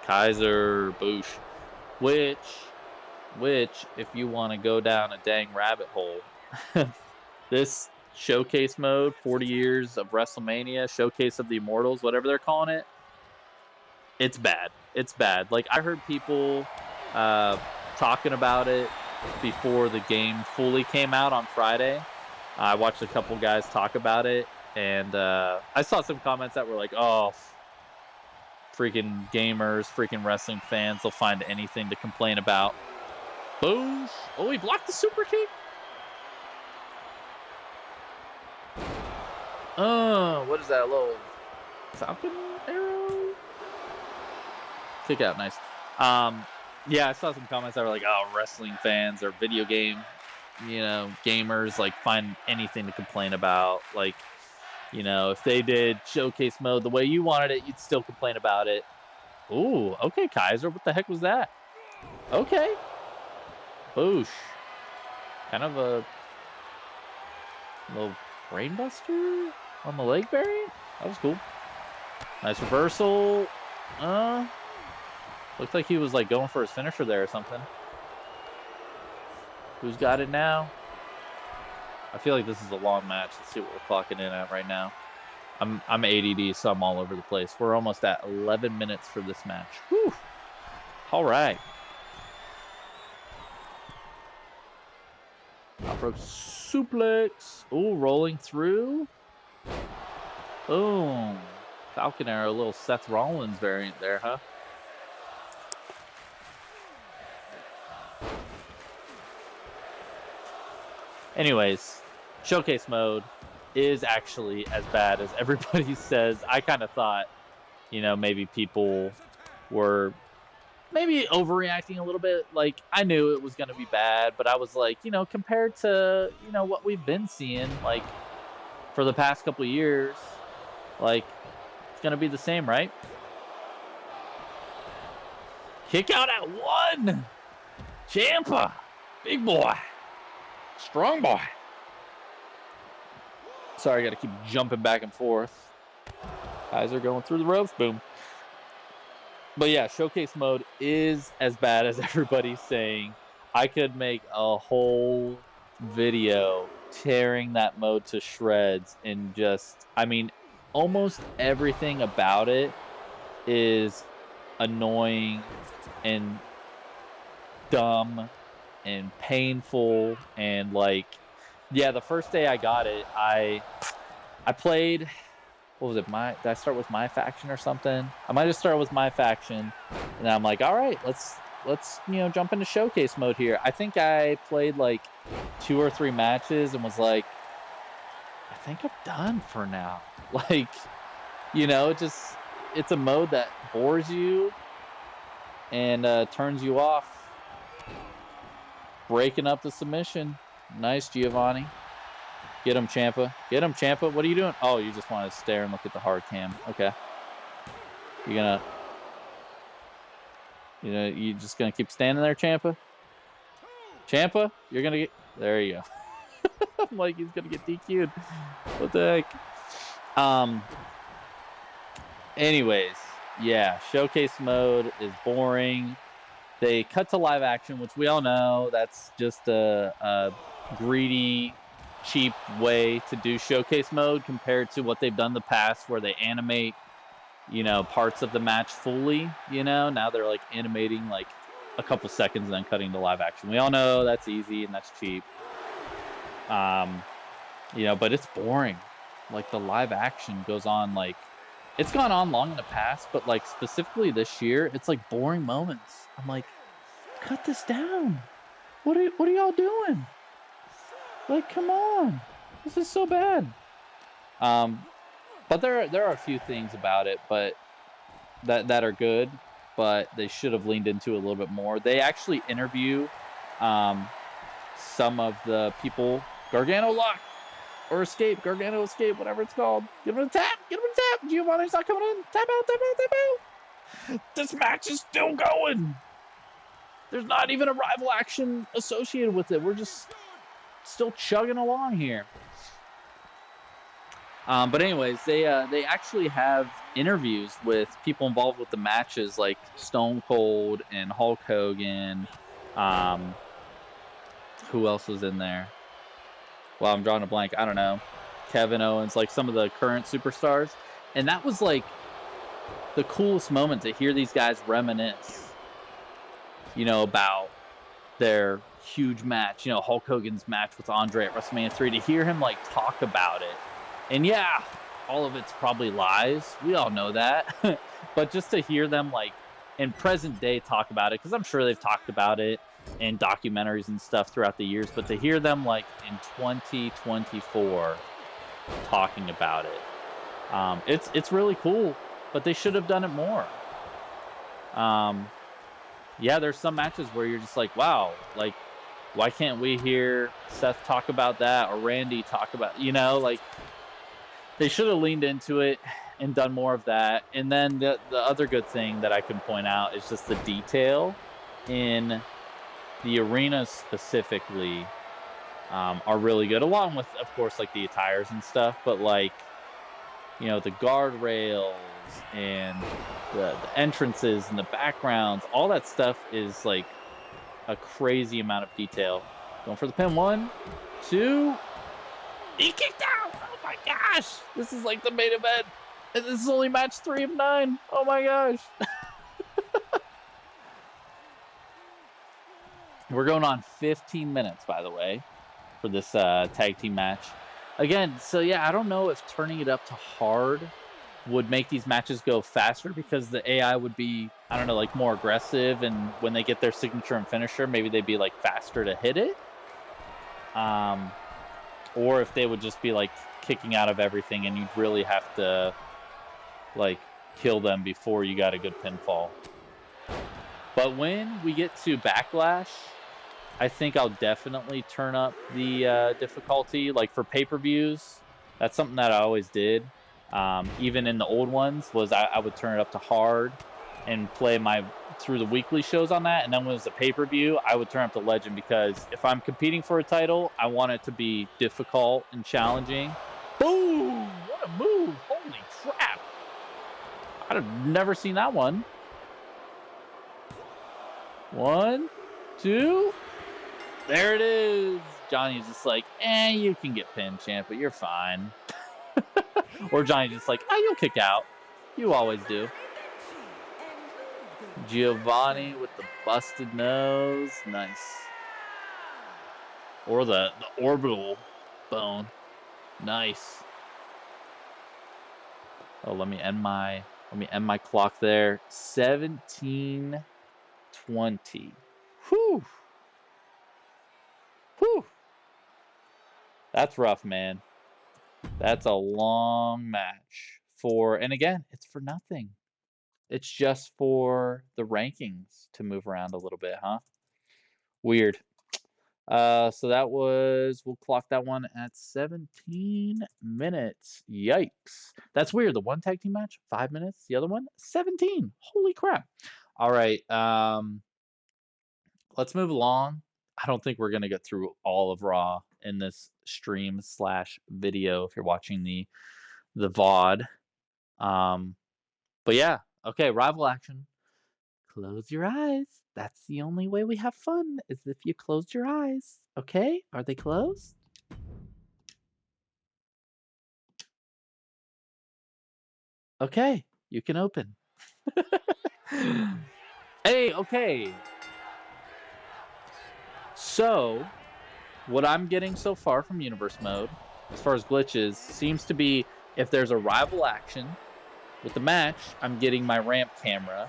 Kaiser Boosh, which if you want to go down a dang rabbit hole, this showcase mode, 40 years of WrestleMania, showcase of the Immortals, whatever they're calling it, it's bad. It's bad. Like, I heard people talking about it before the game fully came out on Friday. I watched a couple guys talk about it, and I saw some comments that were like, oh, freaking gamers, freaking wrestling fans, they'll find anything to complain about. Boosh! Oh, he blocked the super kick? Oh, what is that, a little Falcon arrow? Kick out, nice. Yeah, I saw some comments that were like, oh, wrestling fans or video game, you know, gamers, like, find anything to complain about. Like, you know, if they did showcase mode the way you wanted it, you'd still complain about it. Ooh, okay, Kaiser. What the heck was that? Okay. Boosh. Kind of a little brainbuster on the leg bury. That was cool. Nice reversal. Looked like he was like going for his finisher there or something. Who's got it now? I feel like this is a long match. Let's see what we're clocking in at right now. I'm ADD, so I'm all over the place. We're almost at 11 minutes for this match. Whew. All right. Top rope suplex. Ooh, rolling through. Boom. Falcon Arrow, a little Seth Rollins variant there, huh? Anyways, Showcase mode is actually as bad as everybody says. I kind of thought, maybe people were maybe overreacting a little bit. Like, I knew it was going to be bad, but I was like, compared to, what we've been seeing, like, for the past couple of years, like, it's going to be the same, right? Kick out at 1. Ciampa. Big boy. Strong boy. Sorry, I got to keep jumping back and forth. Guys are going through the ropes. Boom. But yeah, showcase mode is as bad as everybody's saying. I could make a whole video tearing that mode to shreds, and just, almost everything about it is annoying and dumb and painful. And like, yeah, the first day I got it, I played, what was it, did I start with my faction or something? I might have started with my faction, and I'm like, all right, let's jump into showcase mode here. I think I played like 2 or 3 matches and was like, I think I'm done for now. Like, it's a mode that bores you and turns you off. Breaking up the submission. Nice, Giovanni. Get him, Ciampa. Get him, Ciampa. What are you doing? Oh, you just want to stare and look at the hard cam. Okay. You just gonna keep standing there, Ciampa? Ciampa, you're gonna get. There you go. I'm like, he's gonna get DQ'd. What the heck? Anyways, yeah, showcase mode is boring. They cut to live action, which we all know that's just a greedy, cheap way to do showcase mode compared to what they've done in the past, where they animate, parts of the match fully. Now they're like animating like a couple seconds and then cutting to live action. We all know that's easy and that's cheap. But it's boring. Like, the live action goes on, like, it's gone on long in the past, but like specifically this year, it's like boring moments. I'm like, cut this down. What are y'all doing? Like, come on. This is so bad. But there are a few things about it, but that are good, but they should have leaned into it a little bit more. They actually interview some of the people. Gargano lock or escape, Gargano escape, whatever it's called. Give him a tap. Giovanni's not coming in. Tap out. This match is still going. There's not even a rival action associated with it. We're just still chugging along here. But anyways, they actually have interviews with people involved with the matches, like Stone Cold and Hulk Hogan. Who else was in there? Well, I'm drawing a blank. I don't know. Kevin Owens, like some of the current superstars. And that was like the coolest moment to hear these guys reminisce, about their huge match, Hulk Hogan's match with Andre at WrestleMania 3, to hear him like talk about it. And yeah, all of it's probably lies. We all know that. But just to hear them like in present day talk about it, because I'm sure they've talked about it in documentaries and stuff throughout the years, but to hear them like in 2024 talking about it, it's really cool. But they should have done it more. Yeah, there's some matches where you're just like, wow, like, why can't we hear Seth talk about that or Randy talk about, like, they should have leaned into it and done more of that. And then the other good thing that I can point out is just the detail in the arenas specifically are really good, along with, of course, like the attires and stuff, but like, the guardrails and the entrances and the backgrounds, all that stuff is like a crazy amount of detail. Going for the pin. 1, 2. He kicked out. Oh my gosh. This is like the main event. And this is only match 3 of 9. Oh my gosh. We're going on 15 minutes, by the way, for this tag team match. Again, so yeah, I don't know if turning it up to hard would make these matches go faster, because the AI would be, I don't know, like more aggressive, and when they get their signature and finisher, maybe they'd be like faster to hit it. or if they would just be like kicking out of everything and you'd really have to like kill them before you got a good pinfall. But when we get to Backlash, I think I'll definitely turn up the difficulty. Like for pay-per-views, that's something that I always did. Even in the old ones, was I would turn it up to hard and play through the weekly shows on that. And then when it was a pay-per-view, I would turn up to Legend, because if I'm competing for a title, I want it to be difficult and challenging. Boom! What a move! Holy crap! I'd have never seen that one. 1, 2. There it is. Johnny's just like, you can get pinned, champ, but you're fine. Or Johnny's just like, you'll kick out. You always do. Giovanni with the busted nose. Nice. Or the orbital bone. Nice. Oh, let me end my clock there. 17:20. Whew. Whew. That's rough, man. That's a long match and again, it's for nothing. It's just for the rankings to move around a little bit, huh? Weird. So we'll clock that one at 17 minutes. Yikes. That's weird. The one tag team match, 5 minutes. The other one, 17. Holy crap. All right. Let's move along. I don't think we're going to get through all of Raw in this stream/video if you're watching the VOD. But yeah, okay, rival action. Close your eyes. That's the only way we have fun, is if you close your eyes. Okay? Are they closed? Okay, you can open. Hey, okay. So, what I'm getting so far from Universe Mode, as far as glitches, seems to be if there's a rival action with the match, I'm getting my ramp camera.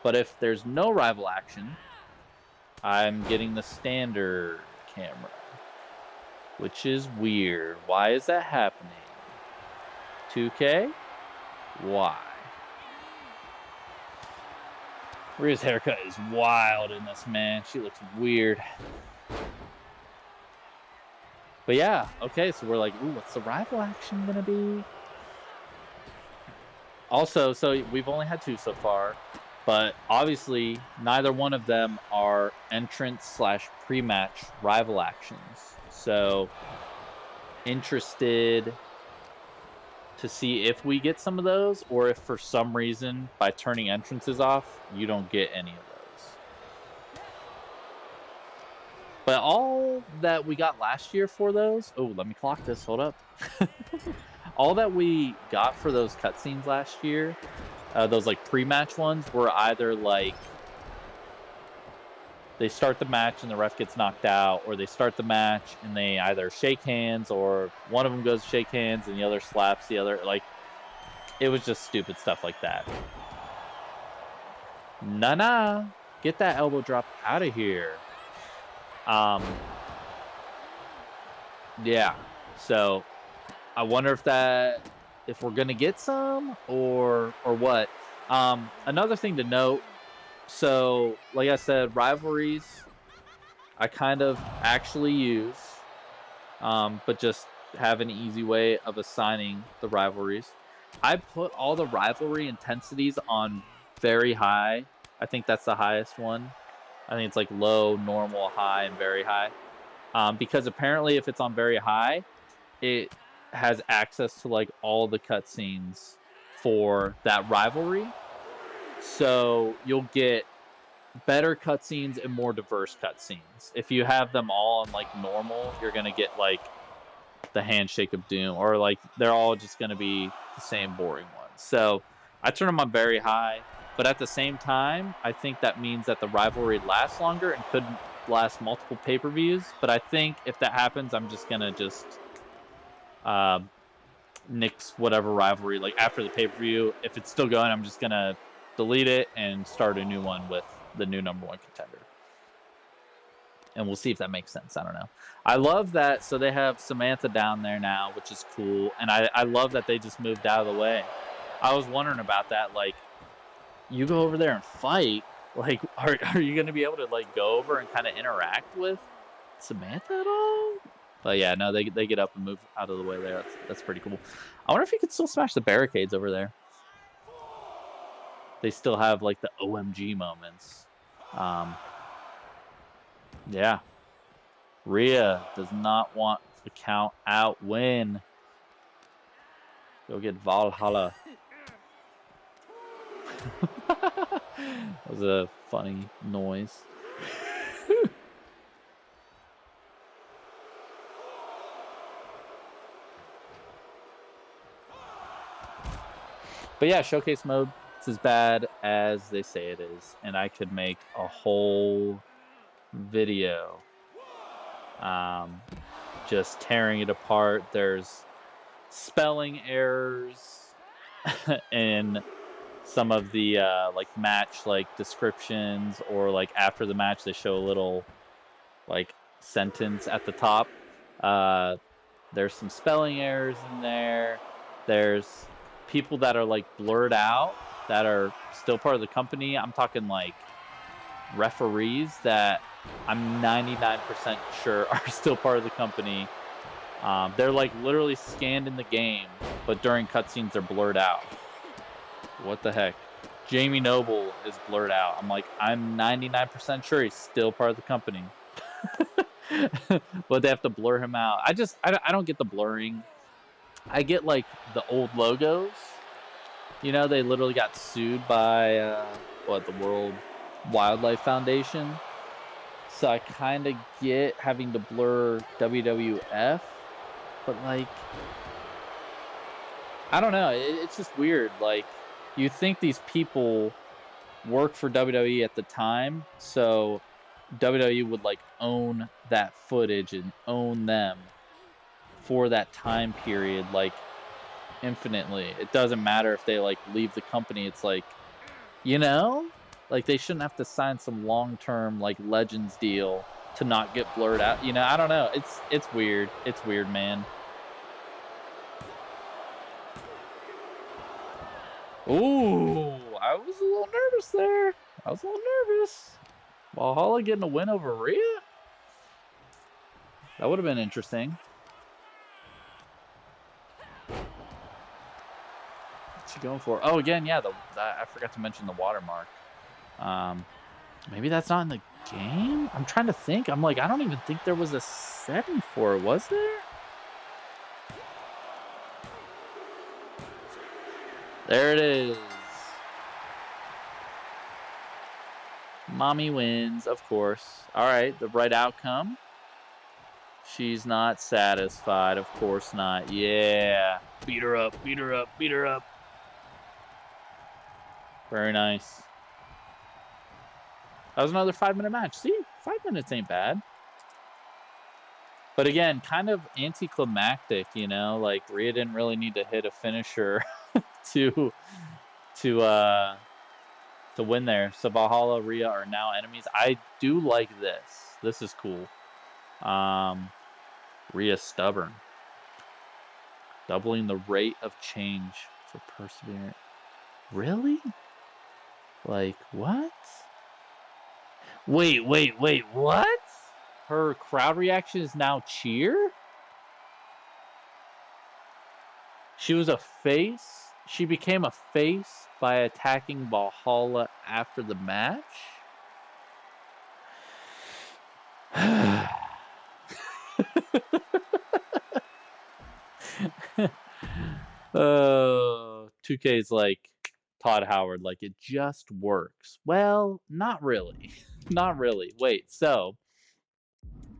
But if there's no rival action, I'm getting the standard camera, which is weird. Why is that happening? 2K? Why? Rhea's haircut is wild in this, man. She looks weird. But yeah, okay, so we're like, ooh, what's the rival action gonna be? Also, so we've only had 2 so far, but obviously neither one of them are entrance/pre-match rival actions. So interested to see if we get some of those, or if for some reason by turning entrances off you don't get any of those. But all that we got last year for those, let me clock this, hold up. All that we got for those cutscenes last year, those like pre-match ones, were either like they start the match and the ref gets knocked out, or they start the match and they either shake hands, or one of them goes to shake hands and the other slaps the other. Like, it was just stupid stuff like that. Nah, get that elbow drop out of here. Yeah, so I wonder if we're gonna get some or what. Another thing to note, so like I said, rivalries I kind of actually use, but just have an easy way of assigning the rivalries. I put all the rivalry intensities on very high. I think that's the highest one. I think it's like low, normal, high, and very high. Because apparently if it's on very high, it has access to like all the cutscenes for that rivalry. So you'll get better cutscenes and more diverse cutscenes. If you have them all on like normal, you're gonna get like the Handshake of Doom, or like they're all just gonna be the same boring ones. So I turn them on very high, but at the same time, I think that means that the rivalry lasts longer and could last multiple pay-per-views. But I think if that happens, I'm just gonna nix whatever rivalry, like after the pay-per-view. If it's still going, I'm just gonna delete it and start a new one with the new #1 contender. and we'll see if that makes sense. I don't know. I love that. So they have Samantha down there now, which is cool, and I love that they just moved out of the way. I was wondering about that. Like, you go over there and fight. Like, are you going to be able to like go over and kind of interact with Samantha at all? But yeah, no, they get up and move out of the way there. That's pretty cool. I wonder if you could still smash the barricades over there. They still have like the OMG moments. Yeah. Rhea does not want the count out win. Go get Valhalla. That was a funny noise. But yeah, showcase mode, it's as bad as they say it is. And I could make a whole video just tearing it apart. There's spelling errors in some of the like match like descriptions, or like after the match they show a little like sentence at the top. There's some spelling errors in there. There's people that are like blurred out that are still part of the company. I'm talking like referees that I'm 99% sure are still part of the company. They're like literally scanned in the game, but during cutscenes they're blurred out. What the heck? Jamie Noble is blurred out. I'm 99% sure he's still part of the company. But they have to blur him out. I don't get the blurring. I get like the old logos. You know, they literally got sued by the World Wildlife Foundation. So I kind of get having to blur WWF, but like, I don't know. It's just weird. Like, you think these people worked for WWE at the time, so WWE would like own that footage and own them for that time period, like infinitely. It doesn't matter if they like leave the company. It's like, you know, like they shouldn't have to sign some long-term like Legends deal to not get blurred out. You know, I don't know. It's weird. It's weird, man. Ooh, I was a little nervous there. I was a little nervous. Valhalla getting a win over Rhea? That would have been interesting. What's she going for? Oh, again, yeah. I forgot to mention the watermark. Maybe that's not in the game? I'm trying to think. I'm like, I don't even think there was a setting for it. Was there? There it is. Mommy wins, of course. All right, the right outcome. She's not satisfied. Of course not. Yeah. Beat her up, beat her up, beat her up. Very nice. That was another 5-minute match. See, 5 minutes ain't bad. But again, kind of anticlimactic, you know? Like, Rhea didn't really need to hit a finisher to win there. So Valhalla, Rhea are now enemies. I do like this. This is cool. Rhea stubborn. Doubling the rate of change for perseverance. Really? Like, what? Wait, what? Her crowd reaction is now cheer? She was a face? She became a face by attacking Valhalla after the match? Oh, 2K's like Todd Howard, like it just works. Well, not really. Not really. Wait, so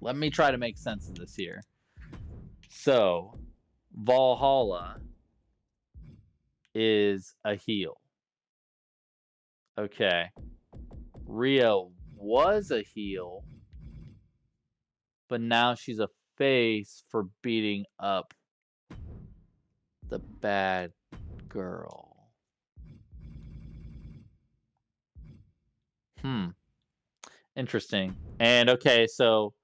let me try to make sense of this here. So, Valhalla is a heel. Okay. Rio was a heel, but now she's a face for beating up the bad girl. Interesting. And okay, so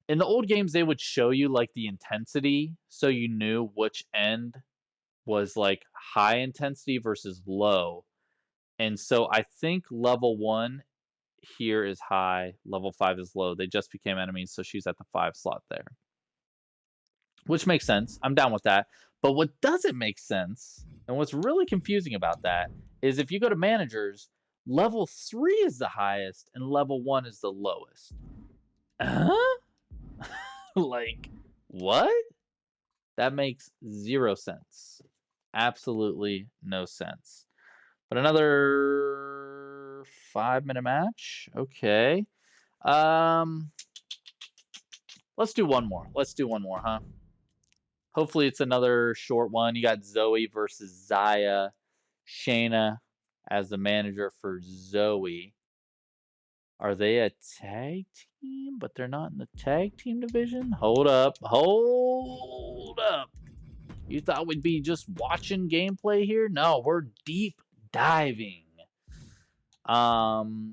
in the old games, they would show you like the intensity, so you knew which end was like high intensity versus low. And so I think level one here is high, level five is low. They just became enemies, so she's at the five slot there, which makes sense. I'm down with that. But what doesn't make sense, and what's really confusing about that, is if you go to managers, level three is the highest and level one is the lowest. Huh? Like, what? That makes zero sense. Absolutely no sense. But another 5-minute match. Okay. Um, let's do one more. Let's do one more, huh? Hopefully it's another short one. You got Zoe versus Zaya. Shayna as the manager for Zoe. Are they a tag team? But they're not in the tag team division? Hold up. Hold up. You thought we'd be just watching gameplay here? No, we're deep diving. Um,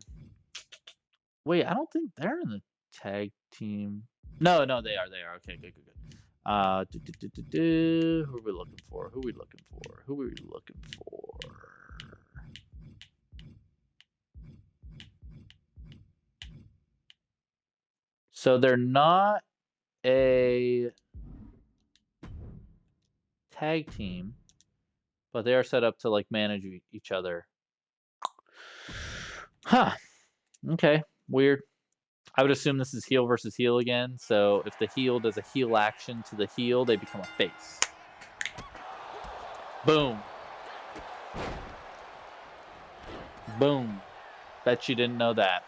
wait, I don't think they're in the tag team. No, no, they are. They are. Okay, good, good, good. Who are we looking for? Who are we looking for? Who are we looking for? So they're not a tag team, but they are set up to like manage each other. Huh. Okay. Weird. I would assume this is heel versus heel again. So if the heel does a heel action to the heel, they become a face. Boom. Boom. Bet you didn't know that.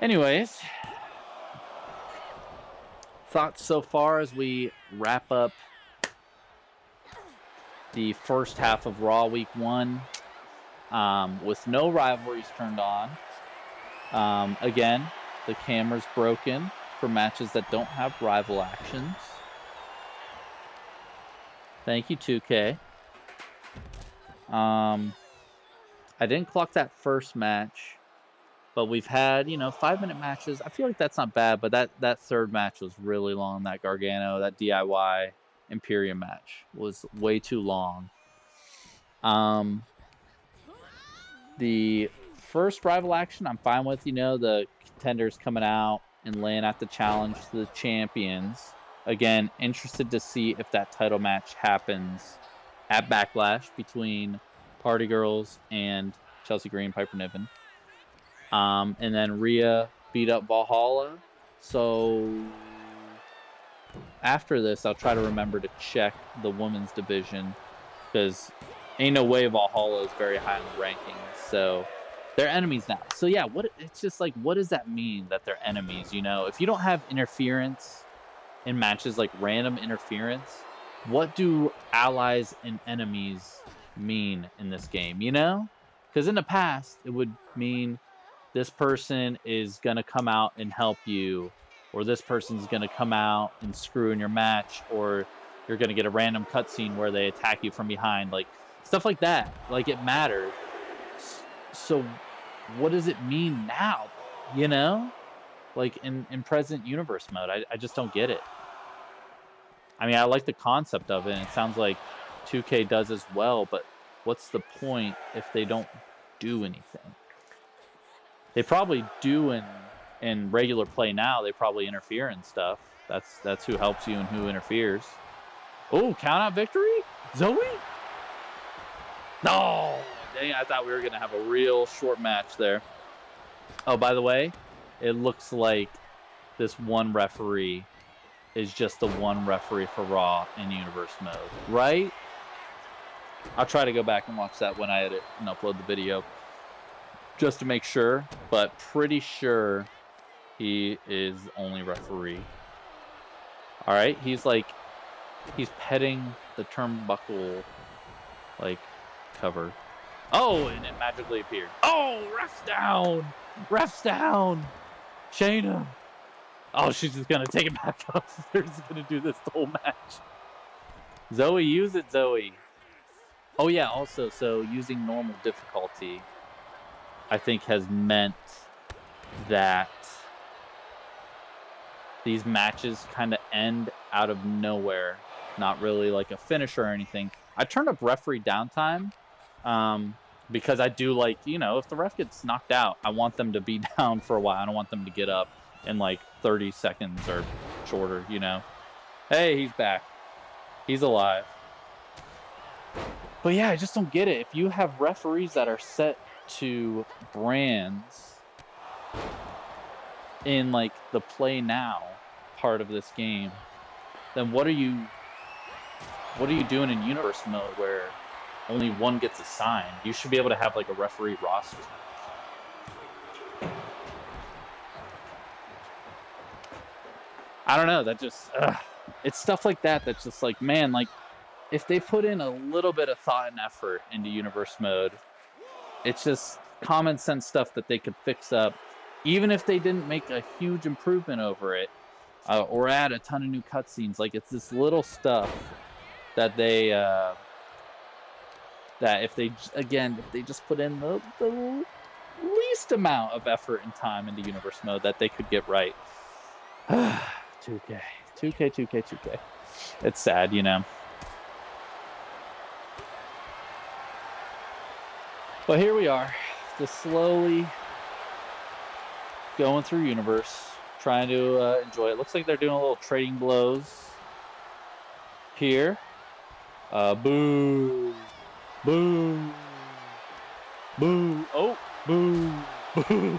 Anyways, thoughts so far as we wrap up the first half of Raw Week 1 with no rivalries turned on. Again, the camera's broken for matches that don't have rival actions. Thank you, 2K. I didn't clock that first match, but we've had, 5-minute matches. I feel like that's not bad, but that third match was really long. That Gargano, that DIY Imperium match was way too long. The first rival action, I'm fine with, the contenders coming out and laying out the challenge to the champions. Again, interested to see if that title match happens at Backlash between Party Girls and Chelsea Green, Piper Niven. And then Rhea beat up Valhalla. So after this, I'll try to remember to check the women's division because ain't no way Valhalla is very high in the rankings. So they're enemies now. So yeah, it's just like, what does that mean that they're enemies? If you don't have interference in matches, like random interference, what do allies and enemies mean in this game? Because in the past, it would mean this person is going to come out and help you, or this person's going to come out and screw in your match, or you're going to get a random cutscene where they attack you from behind, like stuff like that. Like, it mattered. So what does it mean now? Like in present universe mode, I just don't get it. I mean, I like the concept of it, and it sounds like 2K does as well, but what's the point if they don't do anything? They probably do in regular play now. They probably interfere in stuff. That's who helps you and who interferes. Oh, count out victory? Zoe? No! Dang, I thought we were going to have a real short match there. Oh, by the way, it looks like this one referee is just the one referee for Raw in Universe mode, right? I'll try to go back and watch that when I edit and upload the video, just to make sure, but pretty sure he is only referee. All right, he's petting the turnbuckle, cover. Oh, and it magically appeared. Oh, ref's down! Ref's down! Shayna! Oh, she's just gonna take it back up. They're just gonna do this the whole match. Zoe, use it, Zoe. Oh yeah, also, so using normal difficulty, I think has meant that these matches kind of end out of nowhere. Not really like a finish or anything. I turned up referee downtime because I do like, if the ref gets knocked out, I want them to be down for a while. I don't want them to get up in like 30 seconds or shorter, Hey, he's back. He's alive. But yeah, I just don't get it. If you have referees that are set to brands in like the play now part of this game, then what are you doing in universe mode where only one gets assigned? You should be able to have like a referee roster. I don't know, that just it's stuff like that that's just like, man, like if they put in a little bit of thought and effort into universe mode, it's just common sense stuff that they could fix up, even if they didn't make a huge improvement over it, or add a ton of new cutscenes. Like, it's this little stuff that they that if they just put in the least amount of effort and time into universe mode, that they could get right. 2K. It's sad, But here we are, just slowly going through universe, trying to enjoy it. Looks like they're doing a little trading blows here. Boo, boo, boo. Oh, boo, boo.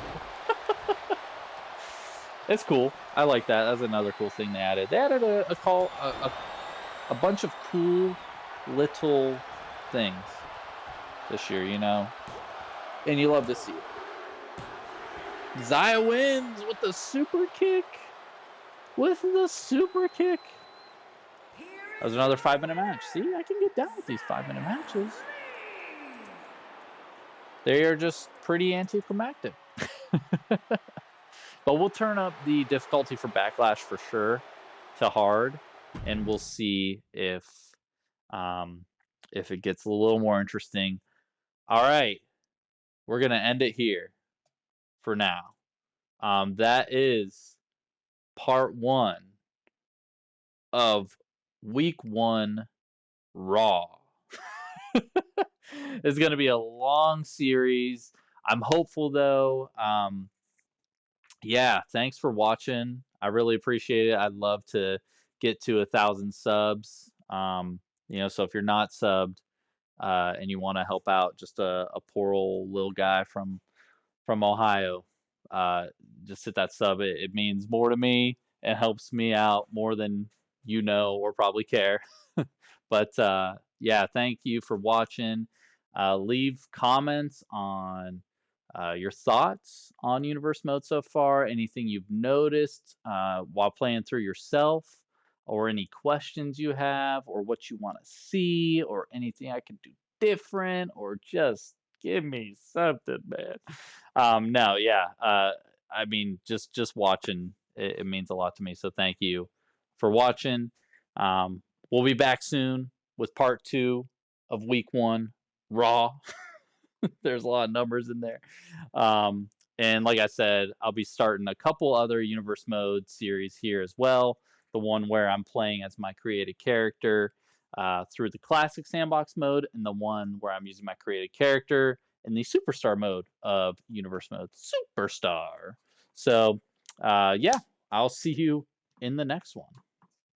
It's cool. I like that. That's another cool thing they added. They added a bunch of cool little things this year, and you love to see it. Zaya wins with the super kick. That was another 5-minute match. See, I can get down with these 5-minute matches. They are just pretty anticlimactic. But we'll turn up the difficulty for Backlash for sure to hard, and we'll see if it gets a little more interesting. All right, we're gonna end it here for now. That is part 1 of week 1 Raw. It's gonna be a long series. I'm hopeful though. Yeah, thanks for watching. I really appreciate it. I'd love to get to 1,000 subs. So if you're not subbed and you want to help out just a poor old little guy from Ohio, just hit that sub. It means more to me. It helps me out more than or probably care. But yeah, thank you for watching. Leave comments on your thoughts on universe mode so far, anything you've noticed while playing through yourself, or any questions you have, or what you want to see, or anything I can do different, or just give me something, man. No, yeah. I mean, just watching, it means a lot to me. So thank you for watching. We'll be back soon with part 2 of week 1 Raw. There's a lot of numbers in there. And like I said, I'll be starting a couple other universe mode series here as well. The one where I'm playing as my created character through the classic sandbox mode, and the one where I'm using my created character in the superstar mode of universe mode. Superstar. So yeah, I'll see you in the next one.